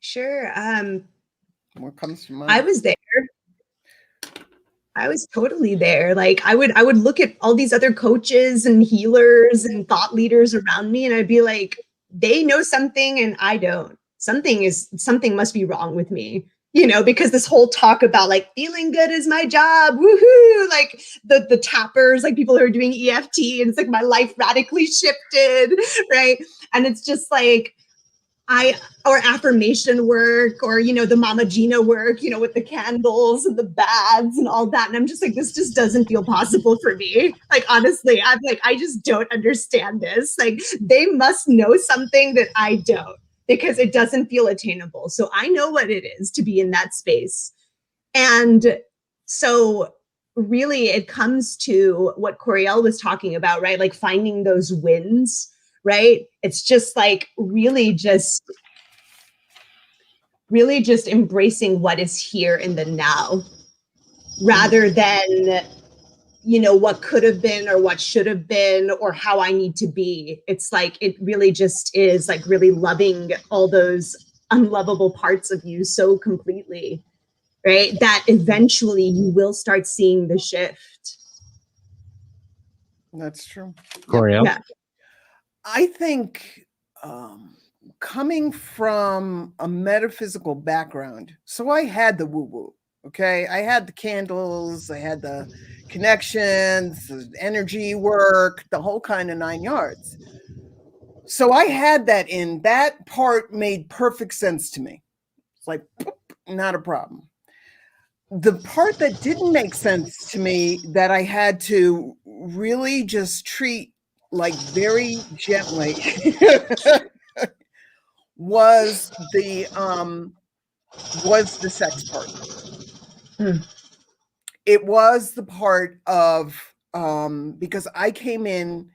Sure. What comes to mind? I was there. I was totally there. Like I would look at all these other coaches and healers and thought leaders around me, and I'd be like, they know something and I don't. Something must be wrong with me, you know, because this whole talk about like feeling good is my job, woohoo, like the tappers, like people who are doing EFT, and it's like my life radically shifted, right? And it's just like, or affirmation work, or, you know, the Mama Gina work, you know, with the candles and the baths and all that. And I'm just like, this just doesn't feel possible for me. Like, honestly, I'm like, I just don't understand this. Like, they must know something that I don't, because it doesn't feel attainable. So I know what it is to be in that space. And so really it comes to what Coryelle was talking about, right? Like finding those wins, right? It's just like really just embracing what is here in the now, rather than what could have been or what should have been or how I need to be. It's like, it really just is like really loving all those unlovable parts of you so completely, right? That eventually you will start seeing the shift. That's true. Coryelle? Yeah. I think coming from a metaphysical background, so I had the woo-woo, okay? I had the candles, I had the connections, the energy work, the whole kind of 9 yards. So I had that in. That part made perfect sense to me. It's like, not a problem. The part that didn't make sense to me, that I had to really just treat like very gently, was the sex part. It was the part of because I came in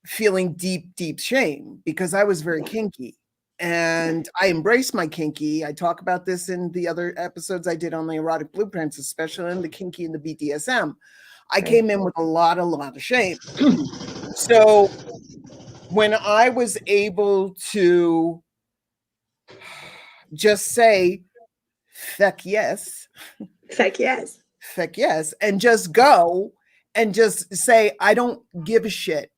feeling deep shame because I was very kinky. And I embrace my kinky. I talk about this in the other episodes I did on the erotic blueprints, especially in the kinky and the BDSM. I came in with a lot of shame. So when I was able to just say, feck yes, Heck yes. feck yes, and just go and just say, I don't give a shit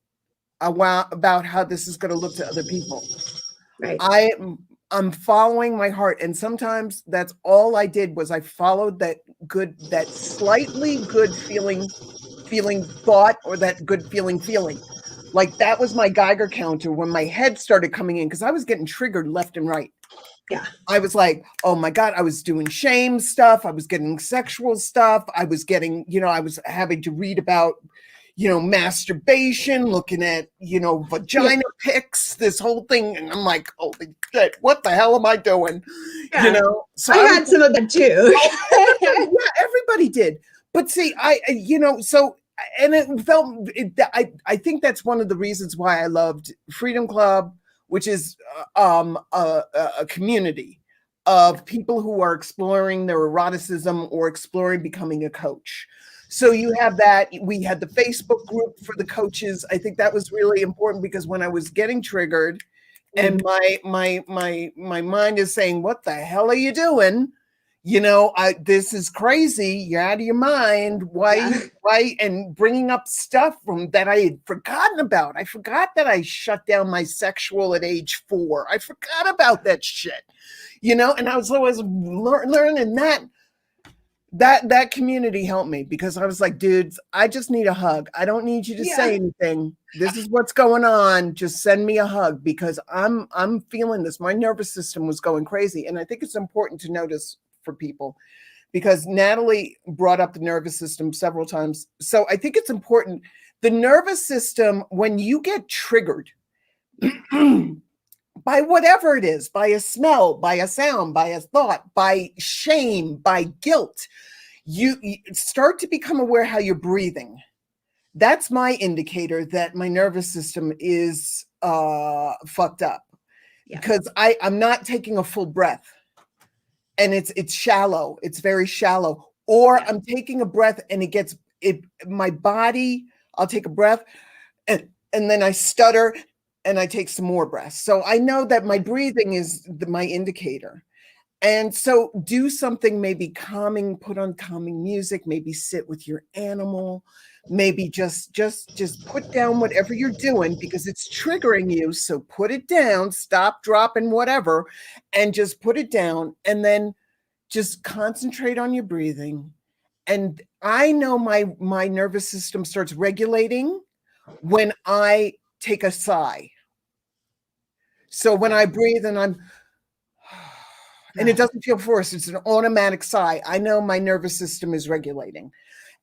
about how this is going to look to other people. Right. I'm following my heart, and sometimes that's all I did was I followed that slightly good feeling thought, or that good feeling. Like that was my Geiger counter when my head started coming in, because I was getting triggered left and right. Yeah. I was like, oh my God, I was doing shame stuff. I was getting sexual stuff. I was getting, I was having to read about, masturbation, looking at, vagina pics, this whole thing. And I'm like, holy shit, what the hell am I doing? Yeah. So I had some of that too. yeah, everybody did. But see, and it felt, I think that's one of the reasons why I loved Freedom Club, which is a community of people who are exploring their eroticism or exploring becoming a coach. So you have that. We had the Facebook group for the coaches. I think that was really important, because when I was getting triggered and my mind is saying, what the hell are you doing? This is crazy. You're out of your mind. Why? And bringing up stuff from that I had forgotten about. I forgot that I shut down my sexual at age 4. I forgot about that shit, and I was always learning that community helped me, because I was like, dudes, I just need a hug. I don't need you to say anything. This is what's going on. Just send me a hug, because I'm feeling this. My nervous system was going crazy. And I think it's important to notice for people, because Natalie brought up the nervous system several times. So I think it's important. The nervous system, when you get triggered by whatever it is, by a smell, by a sound, by a thought, by shame, by guilt, you start to become aware how you're breathing. That's my indicator that my nervous system is fucked up, because I'm not taking a full breath, and it's shallow. It's very shallow. Or I'm taking a breath and my body, I'll take a breath and then I stutter and I take some more breaths. So I know that my breathing is my indicator. And so do something maybe calming, put on calming music, maybe sit with your animal, maybe just put down whatever you're doing, because it's triggering you. So put it down, stop, drop, and whatever, and just put it down, and then just concentrate on your breathing. And I know my nervous system starts regulating when I take a sigh. So when I breathe and and it doesn't feel forced, it's an automatic sigh, I know my nervous system is regulating.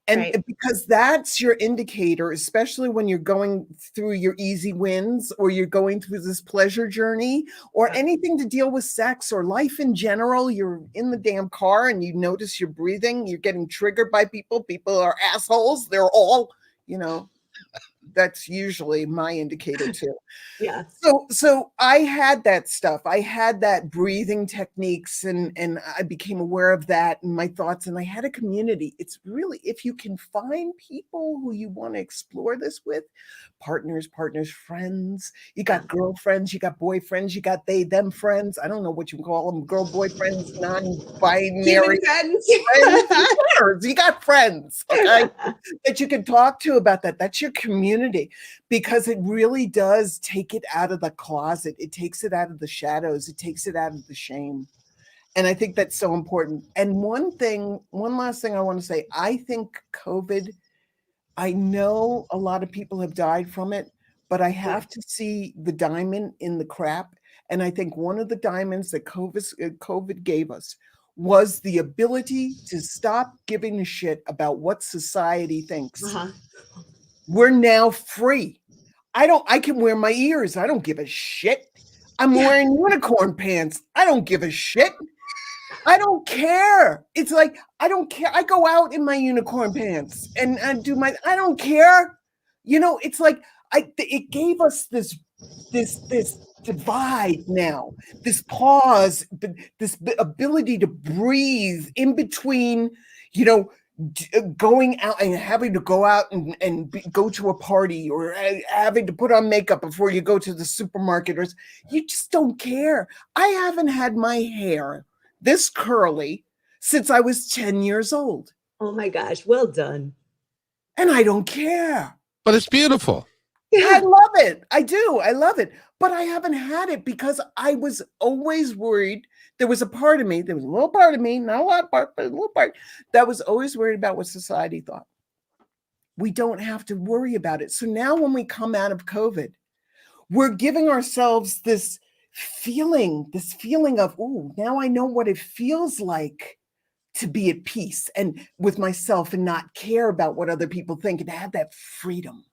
And because that's your indicator, especially when you're going through your easy wins, or you're going through this pleasure journey, or anything to deal with sex or life in general. You're in the damn car and you notice you're breathing, you're getting triggered by people. People are assholes. They're all, That's usually my indicator too. Yeah. So I had that stuff. I had that breathing techniques, and I became aware of that and my thoughts, and I had a community. It's really, if you can find people who you want to explore this with, partners, friends. You got girlfriends, you got boyfriends, you got they, them friends. I don't know what you call them, girl, boyfriends, non-binary friends. friends. You got friends, okay, that you can talk to about that. That's your community, because it really does take it out of the closet. It takes it out of the shadows. It takes it out of the shame. And I think that's so important. And one last thing I want to say, I think COVID, I know a lot of people have died from it, but I have to see the diamond in the crap. And I think one of the diamonds that COVID gave us was the ability to stop giving a shit about what society thinks. We're now free. I can wear my ears. I don't give a shit. I'm wearing unicorn pants. I don't give a shit. I don't care. It's like, I don't care. I go out in my unicorn pants and I don't care. It's like, it gave us this divide now, this pause, this ability to breathe in between, going out and having to go out and go to a party, or having to put on makeup before you go to the supermarket, or you just don't care. I haven't had my hair this curly since I was 10 years old. Oh my gosh, well done. And I don't care. But it's beautiful. I love it. I do. I love it. But I haven't had it because I was always worried. There was a part of me, there was a little part of me, not a lot of part, but a little part, that was always worried about what society thought. We don't have to worry about it. So now when we come out of COVID, we're giving ourselves this feeling of, oh, now I know what it feels like to be at peace and with myself and not care about what other people think, and to have that freedom.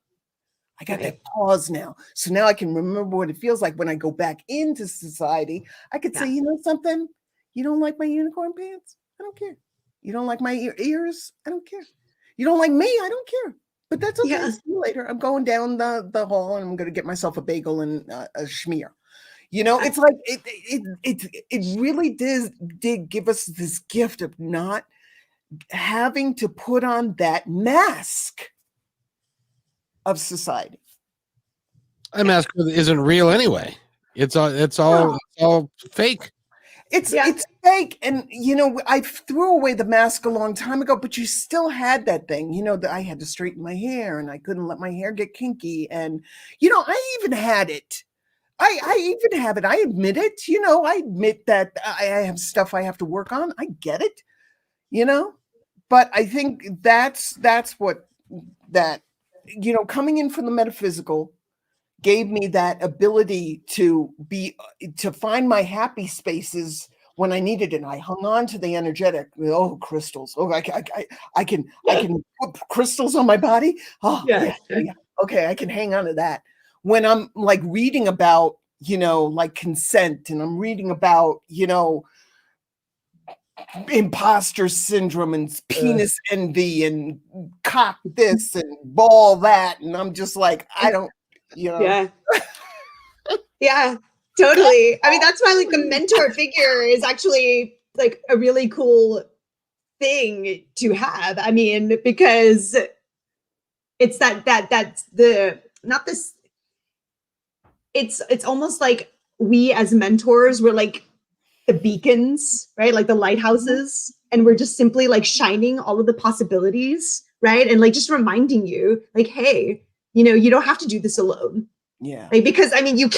I got that pause now. So now I can remember what it feels like when I go back into society. I could say, you know something? You don't like my unicorn pants? I don't care. You don't like my ears? I don't care. You don't like me? I don't care. But that's okay. See you later. I'm going down the hall and I'm going to get myself a bagel and a schmear. It's like it really did give us this gift of not having to put on that mask of society. A mask isn't real anyway. It's all fake. It's fake. And I threw away the mask a long time ago, but you still had that thing, that I had to straighten my hair and I couldn't let my hair get kinky. And I even had it. I even have it. I admit it. I admit that I have stuff I have to work on. I get it. But I think that's what that coming in from the metaphysical gave me that ability to find my happy spaces when I needed it. And I hung on to the energetic. Oh, crystals. Oh, I can put crystals on my body. Oh, yeah. Okay, I can hang on to that. When I'm like reading about, like consent, and I'm reading about, imposter syndrome and penis envy and cock this and ball that, and I'm just like, I don't, yeah totally. I mean, that's why like the mentor figure is actually like a really cool thing to have. I mean, because it's that's the not this it's almost like we as mentors, we're like the beacons, right? Like the lighthouses. And we're just simply like shining all of the possibilities, right? And like just reminding you like, hey, you don't have to do this alone. Yeah. Like, because I mean, you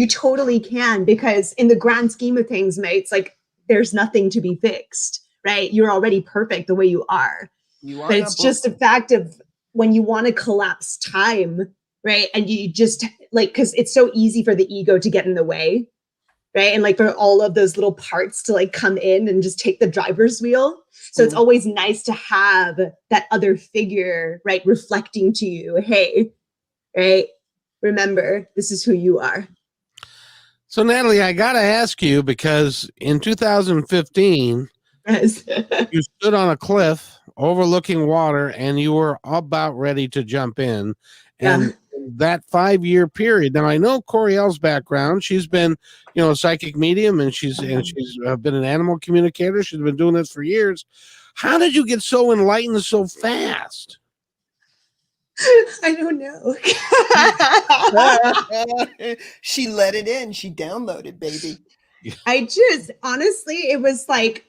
totally can, because in the grand scheme of things, mates, like there's nothing to be fixed, right? You're already perfect the way you are. But it's just a fact of when you want to collapse time, right? And you just like, because it's so easy for the ego to get in the way, right? And like for all of those little parts to like come in and just take the driver's wheel. So it's always nice to have that other figure, right? Reflecting to you, hey, right? Remember, this is who you are. So Natalie, I got to ask you, because in 2015, Yes. you stood on a cliff overlooking water and you were about ready to jump in. And that 5-year period. Now I know Coryelle's background. She's been, a psychic medium, and she's been an animal communicator. She's been doing this for years. How did you get so enlightened so fast? I don't know. She let it in. She downloaded, baby. I just, honestly, it was like,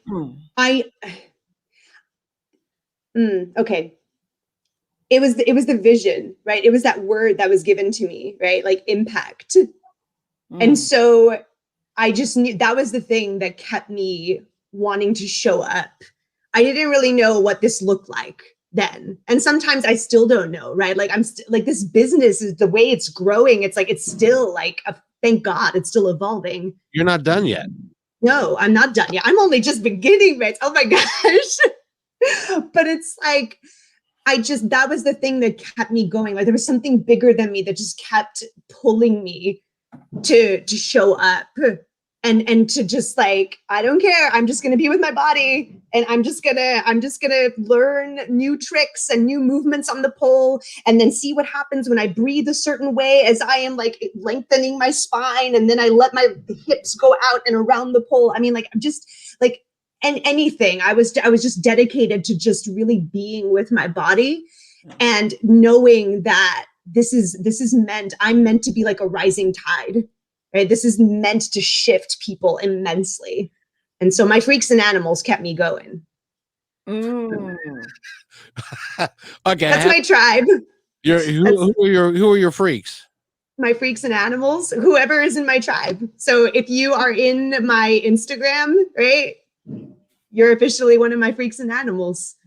okay. It was the vision, right? It was that word that was given to me, right? Like impact. And so I just knew that was the thing that kept me wanting to show up. I didn't really know what this looked like then. And sometimes I still don't know, right? Like like this business is the way it's growing. It's like, it's still like, thank God it's still evolving. You're not done yet. No, I'm not done yet. I'm only just beginning, right? Oh my gosh. But it's like, that was the thing that kept me going. Like there was something bigger than me that just kept pulling me to show up and to just like, I don't care. I'm just going to be with my body, and I'm just going to learn new tricks and new movements on the pole, and then see what happens when I breathe a certain way as I am like lengthening my spine. And then I let my hips go out and around the pole. I mean, like, I'm just like, and anything. I was just dedicated to just really being with my body and knowing that this is I'm meant to be like a rising tide, right? This is meant to shift people immensely. And so my freaks and animals kept me going. Okay. That's my tribe. Who are your freaks? My freaks and animals, whoever is in my tribe. So if you are in my Instagram, right, you're officially one of my freaks and animals.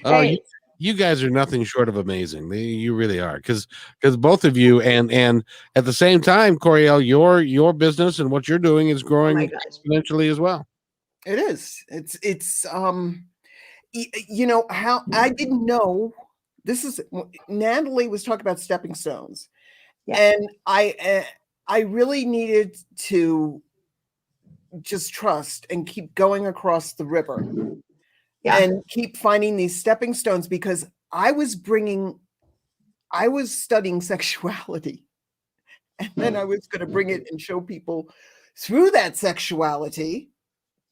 Right. You guys are nothing short of amazing. You really are, because both of you, and at the same time, Coryelle, your business and what you're doing is growing exponentially as well. It is. It's how I didn't know. This is Natalie was talking about stepping stones, and I really needed to just trust and keep going across the river and keep finding these stepping stones, because I was studying sexuality, and then I was going to bring it and show people through that sexuality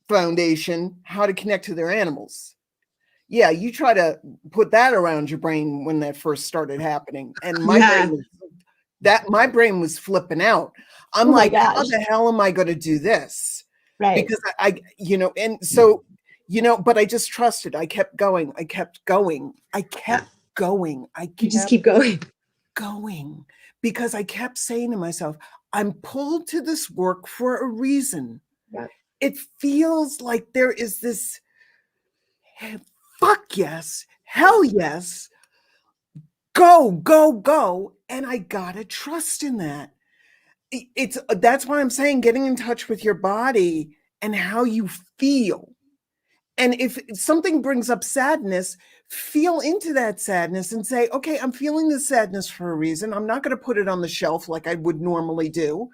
foundation how to connect to their animals. Yeah, you try to put that around your brain when that first started happening, and my brain was flipping out. I'm like, how the hell am I going to do this? Right. Because and so, but I just trusted. I kept going. I kept going. I kept going. You just keep going. Because I kept saying to myself, I'm pulled to this work for a reason. Yeah. It feels like there is this fuck yes, hell yes, go. And I gotta trust in that. That's why I'm saying getting in touch with your body and how you feel. And if something brings up sadness, feel into that sadness and say, okay, I'm feeling this sadness for a reason. I'm not going to put it on the shelf like I would normally do.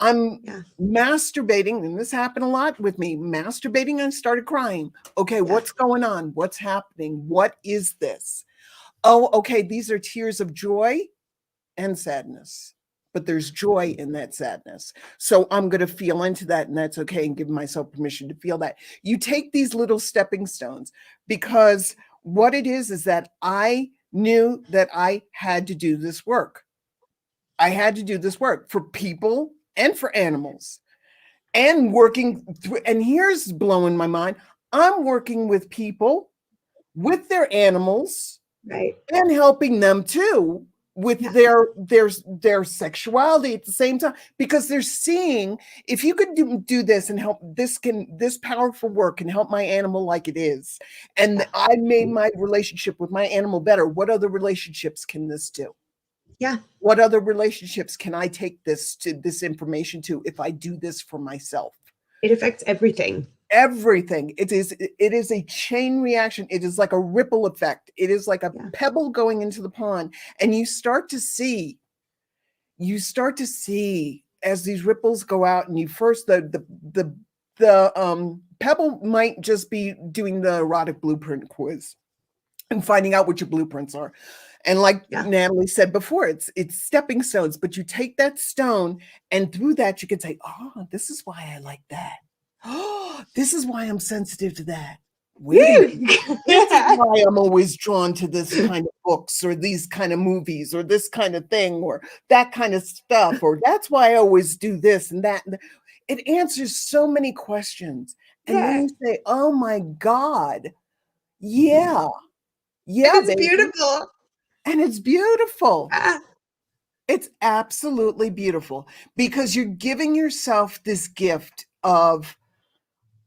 I'm masturbating, and this happened a lot with me. Masturbating, and started crying. Okay, what's going on? What's happening? What is this? Oh, okay, these are tears of joy and sadness. But there's joy in that sadness. So I'm going to feel into that, and that's okay, and give myself permission to feel that. You take these little stepping stones, because what it is that I knew that I had to do this work. I had to do this work for people and for animals, and working through, and here's blowing my mind. I'm working with people, with their animals, right, and helping them too with their sexuality at the same time, because they're seeing, if you could do this and help, this powerful work can help my animal like it is, and I made my relationship with my animal better, what other relationships can this do? What other relationships can I take this information to if I do this for myself? It affects everything. It is a chain reaction. It is like a ripple effect. It is like a pebble going into the pond, and you start to see as these ripples go out, and you first the pebble might just be doing the erotic blueprint quiz. and finding out what your blueprints are. And like Natalie said before, it's stepping stones, but you take that stone and through that you can say, oh, this is why I like that. Oh, this is why I'm sensitive to that. Wait a minute. This is why I'm always drawn to this kind of books or these kind of movies or this kind of thing or that kind of stuff, or that's why I always do this and that. It answers so many questions. And then you say, oh my God, yeah. Yeah, it's beautiful. And it's beautiful. It's absolutely beautiful because you're giving yourself this gift of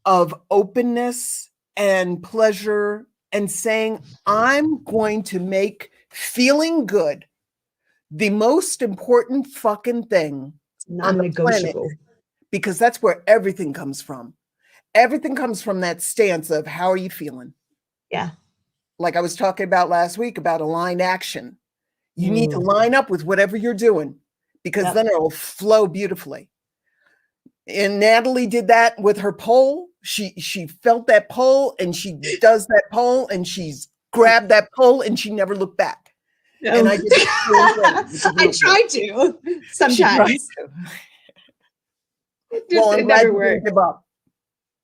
openness and pleasure and saying, I'm going to make feeling good the most important fucking thing on the planet, because that's where everything comes from. Everything comes from that stance of how are you feeling? Yeah. Like I was talking about last week about aligned action. You need to line up with whatever you're doing because then it'll flow beautifully. And Natalie did that with her pole. She felt that pole and she does that pole and she's grabbed that pole and she never looked back. No. And I did I tried to sometimes. Well, I'm glad you didn't give up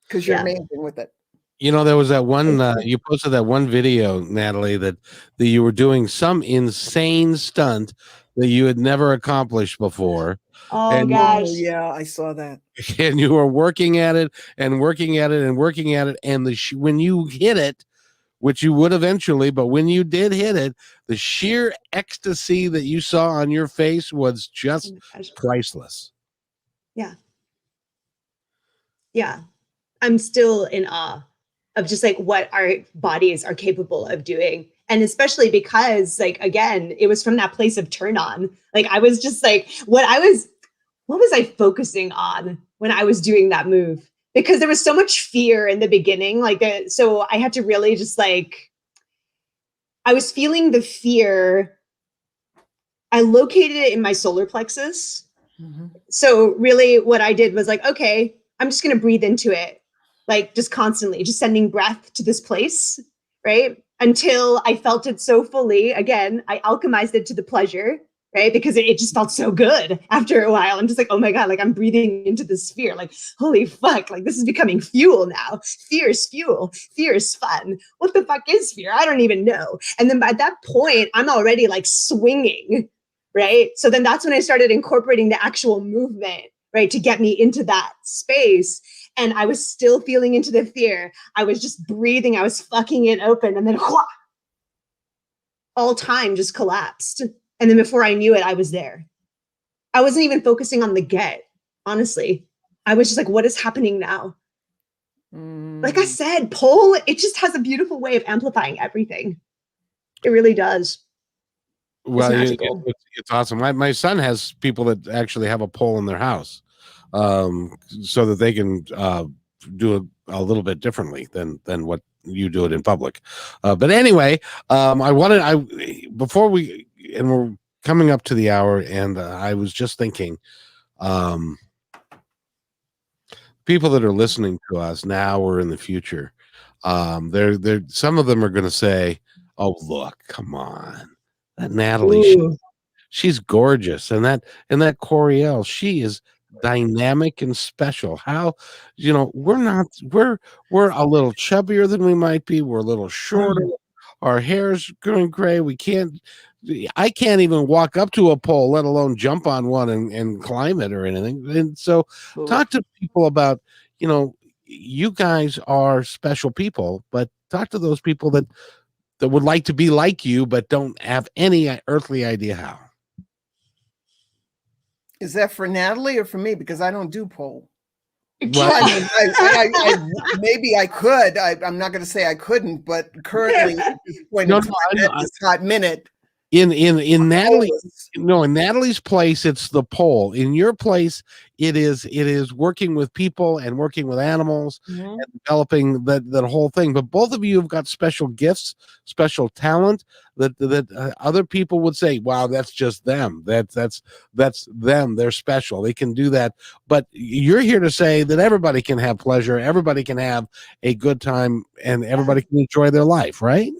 because you're amazing with it. You know, there was that one, you posted that one video, Natalie, that you were doing some insane stunt that you had never accomplished before. Oh, gosh. Yeah, I saw that. And you were working at it and working at it and working at it. And when you hit it, which you would eventually, but when you did hit it, the sheer ecstasy that you saw on your face was just priceless. Yeah. Yeah. I'm still in awe of just like what our bodies are capable of doing. And especially because like, again, it was from that place of turn on. Like I was just like, what was I focusing on when I was doing that move? Because there was so much fear in the beginning. So I had to really just like, I was feeling the fear. I located it in my solar plexus. Mm-hmm. So really what I did was like, okay, I'm just going to breathe into it. Like just constantly, just sending breath to this place, right? Until I felt it so fully. Again, I alchemized it to the pleasure, right? Because it just felt so good after a while. I'm just like, oh my God, like I'm breathing into this fear. Like, holy fuck, like this is becoming fuel now. Fear is fuel. Fear is fun. What the fuck is fear? I don't even know. And then by that point, I'm already like swinging, right? So then that's when I started incorporating the actual movement, right? To get me into that space. And I was still feeling into the fear. I was just breathing. I was fucking it open. And then all time just collapsed. And then before I knew it, I was there. I wasn't even focusing on the get, honestly. I was just like, what is happening now? Like I said, pole, it just has a beautiful way of amplifying everything. It really does. Well, it's awesome. My son has people that actually have a pole in their house. So that they can do it a little bit differently than what you do it in public. But anyway, before we're coming up to the hour, and I was just thinking, people that are listening to us now or in the future, they're some of them are going to say, "Oh, look, come on, that Natalie, she's gorgeous, and that Coryelle, she is dynamic and special. How, we're a little chubbier than we might be. We're a little shorter. Our hair's going gray. I can't even walk up to a pole, let alone jump on one and climb it or anything." And so talk to people about, you guys are special people, but talk to those people that would like to be like you, but don't have any earthly idea how. Is that for Natalie or for me? Because I don't do pole. Well, I maybe I could. I'm not going to say I couldn't, but currently at this point in time, at this hot minute, in Natalie's place, it's the pole. In your place, it is working with people and working with animals and developing that whole thing. But both of you have got special gifts, special talent that other people would say, "Wow, that's just them. That's them. They're special. They can do that." But you're here to say that everybody can have pleasure, everybody can have a good time, and everybody can enjoy their life, right?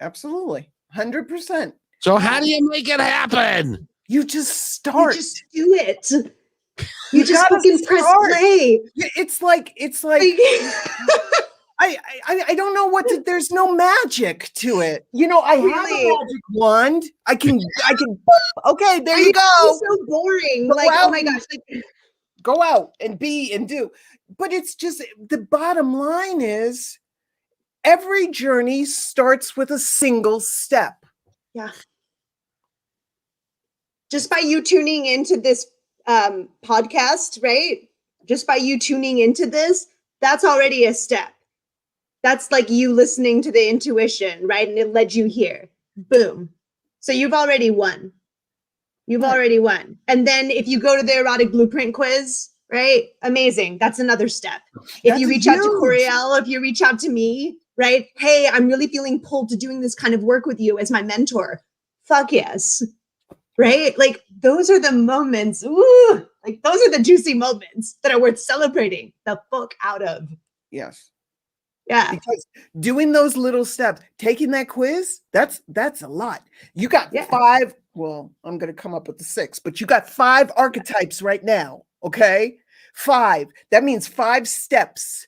Absolutely. 100%. So how do you make it happen? You just start. You just do it. You just gotta fucking press start. play. It's like I don't know what to, there's no magic to it. You know, I have a Really? magic wand. I can okay, there you go. It's so boring. Go Like, oh out my and- gosh. Like, Go out and be and do. But it's just the bottom line is every journey starts with a single step. yeah. Just by you tuning into this podcast, right? Just by you tuning into this, that's already a step. That's like you listening to the intuition, right? And it led you here. Boom. So you've already won. You've already won. And then if you go to the erotic blueprint quiz, right? Amazing. That's another step. If you reach out to Coryelle, if you reach out to me, right? Hey, I'm really feeling pulled to doing this kind of work with you as my mentor. Fuck yes. Right? Like those are the moments. Ooh, like those are the juicy moments that are worth celebrating the fuck out of. Yes. Yeah. Because doing those little steps, taking that quiz, that's a lot. You got 5, well, I'm going to come up with the 6, but you got 5 archetypes right now, okay? 5. That means 5 steps.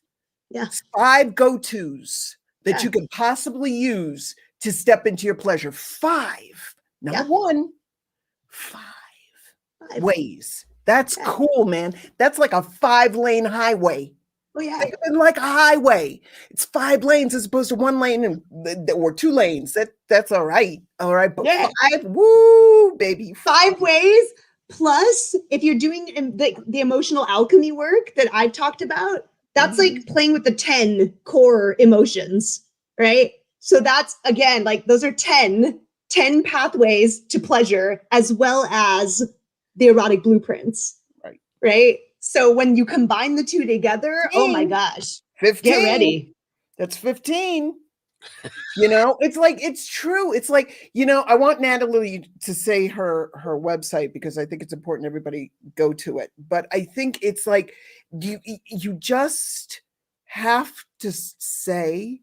Yeah. 5 go-tos that you can possibly use to step into your pleasure. 5, not 1. 5 ways. That's cool, man. That's like a 5-lane highway. Oh yeah. Think of it like a highway. It's 5 lanes as opposed to 1 lane or 2 lanes. That's all right. All right. But 5, woo, baby. 5 ways. Plus, if you're doing the emotional alchemy work that I've talked about, that's like playing with the 10 core emotions, right? So that's again, like those are 10 pathways to pleasure, as well as the erotic blueprints. Right. So when you combine the 2 together, 15. Oh my gosh, 15. Get ready. That's 15. You know, it's like, it's true. It's like, you know, I want Natalie to say her website because I think it's important everybody go to it. But I think it's like, you just have to say,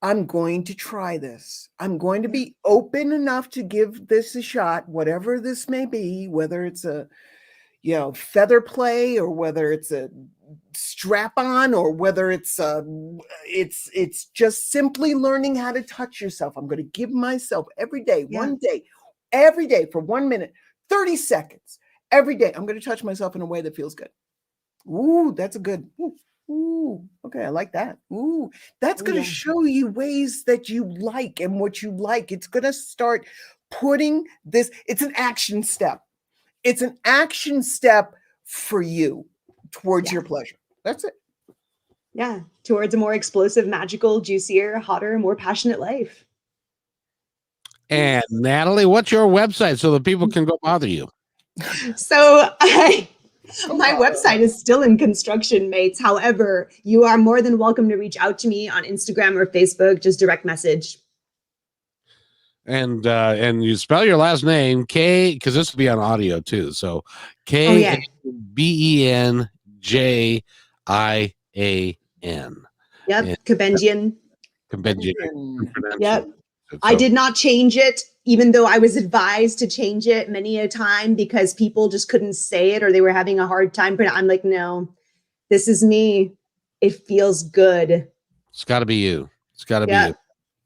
I'm going to try this. I'm going to be open enough to give this a shot, whatever this may be, whether it's a, you know, feather play or whether it's a strap on or whether it's just simply learning how to touch yourself. I'm going to give myself every day, every day for 1 minute, 30 seconds, every day. I'm going to touch myself in a way that feels good. Ooh, that's a good, ooh, okay. I like that. Ooh, that's going to show you ways that you like and what you like. It's going to start putting this, it's an action step. It's an action step for you towards your pleasure. That's it. Yeah. Towards a more explosive, magical, juicier, hotter, more passionate life. And Natalie, what's your website so that people can go bother you? So my website is still in construction, mates. However, you are more than welcome to reach out to me on Instagram or Facebook, just direct message. And you spell your last name K, because this will be on audio too. So KBENJIAN. Yep, Kabenjian. Yep. So, I did not change it, even though I was advised to change it many a time because people just couldn't say it or they were having a hard time. But I'm like, no, this is me. It feels good. It's got to be you. It's got to be you.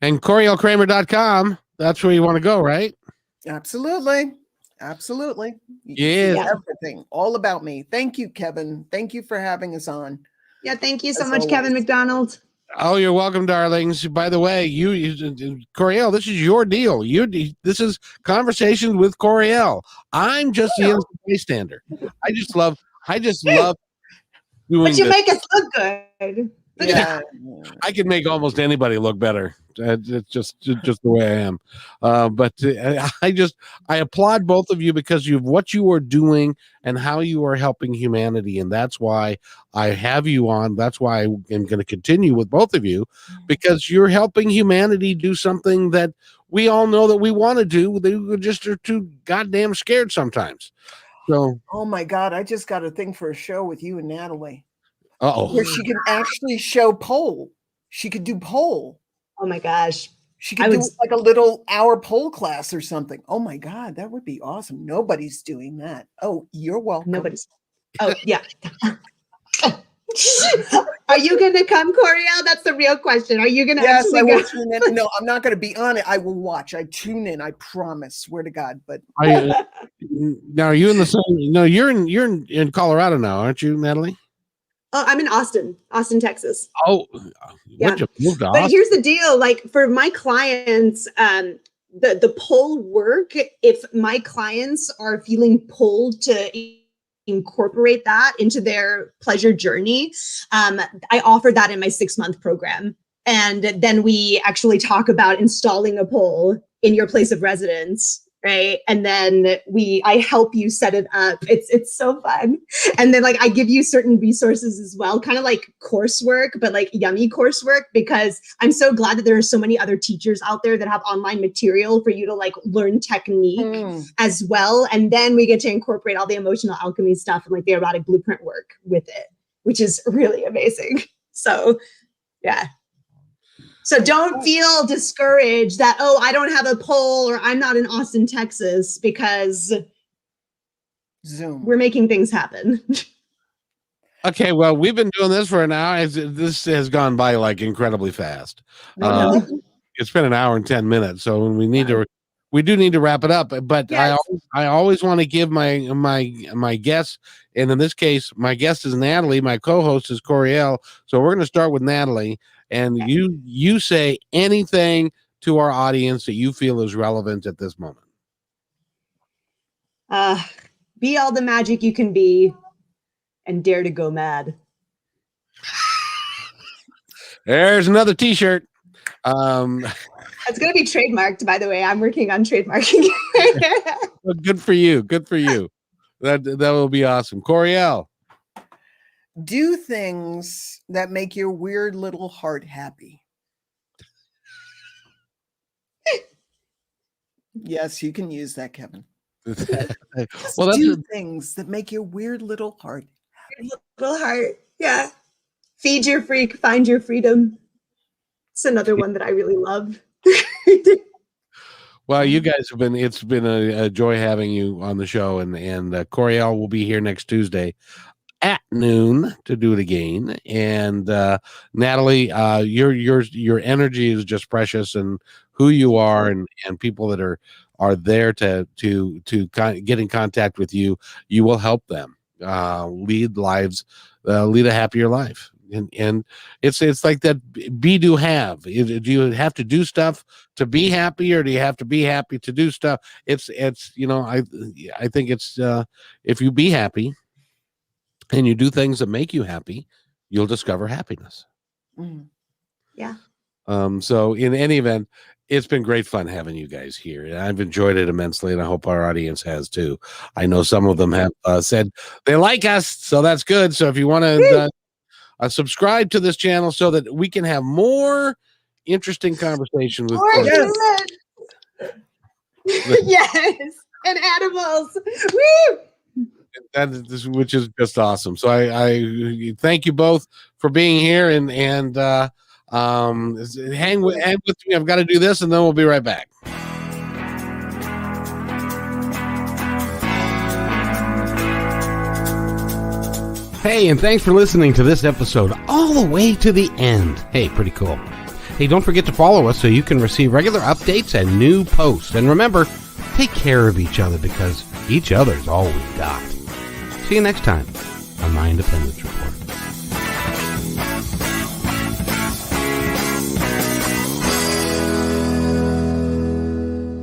And CoryelleKramer.com. That's where you want to go, right? Absolutely. Absolutely. Yeah. Everything. All about me. Thank you, Kevin. Thank you for having us on. Yeah. Thank you so much, Kevin McDonald. Oh, you're welcome, darlings. By the way, you Coryelle, this is your deal. This is Conversations with Coryelle. I'm just the innocent bystander. I just love doing But you this. make us look good. Yeah. I can make almost anybody look better. It's just the way I am. But I applaud both of you because of what you are doing and how you are helping humanity. And that's why I have you on. That's why I am going to continue with both of you, because you're helping humanity do something that we all know that we want to do. They just are too goddamn scared sometimes. So, oh my God, I just got a thing for a show with you and Natalie. Uh-oh. Where she can actually show pole. She could do pole. Oh my gosh. She could do like a little hour pole class or something. Oh my God, that would be awesome. Nobody's doing that. Oh, you're welcome. Nobody's. Oh, yeah. Are you going to come, Coryelle? That's the real question. Are you going to Yes, actually I will go? tune in. No, I'm not going to be on it. I will watch. I tune in. I promise. Swear to God. But now, are you in the same? No, you're in Colorado now, aren't you, Natalie? Oh, I'm in Austin, Texas. Oh, yeah. But Austin? Here's the deal. Like for my clients, the pole work, if my clients are feeling pulled to incorporate that into their pleasure journey, I offer that in my 6-month program. And then we actually talk about installing a pole in your place of residence. Right. And then I help you set it up. It's so fun. And then like I give you certain resources as well, kind of like coursework, but like yummy coursework, because I'm so glad that there are so many other teachers out there that have online material for you to like learn technique as well. And then we get to incorporate all the emotional alchemy stuff and like the erotic blueprint work with it, which is really amazing. So yeah. So don't feel discouraged that, oh, I don't have a pole or I'm not in Austin, Texas, because Zoom. We're making things happen. Okay, well, we've been doing this for an hour. This has gone by like incredibly fast. It's been an hour and 10 minutes, so we do need to wrap it up. But yes. I always want to give my guests, and in this case, my guest is Natalie. My co-host is Coryelle. So we're going to start with Natalie. And you say anything to our audience that you feel is relevant at this moment. Be all the magic you can be and dare to go mad. There's another t-shirt. It's going to be trademarked, by the way. I'm working on trademarking. Well, good for you. Good for you. That will be awesome. Coryelle. Do things that make your weird little heart happy. Yes, you can use that, Kevin. Well, do things that make your weird little heart happy. Little heart, yeah. Feed your freak, find your freedom. It's another one that I really love. Well, you guys it's been a joy having you on the show, and Coryelle will be here next Tuesday at noon to do it again. And Natalie, your energy is just precious, and who you are, and people that are there to get in contact with you, you will help them lead a happier life. And it's like that be do have. Do you have to do stuff to be happy, or do you have to be happy to do stuff? It's I think it's if you be happy and you do things that make you happy, you'll discover happiness. Yeah. So in any event, it's been great fun having you guys here. And I've enjoyed it immensely, and I hope our audience has too. I know some of them have said they like us, so that's good. So if you want to subscribe to this channel so that we can have more interesting conversations with yes, and animals. Woo! Which is just awesome. So I thank you both for being here, and hang with me. I've got to do this, and then we'll be right back. Hey, and thanks for listening to this episode all the way to the end. Hey, pretty cool. Hey, don't forget to follow us so you can receive regular updates and new posts. And remember, take care of each other, because each other's all we've got. See you next time on My Independence Report.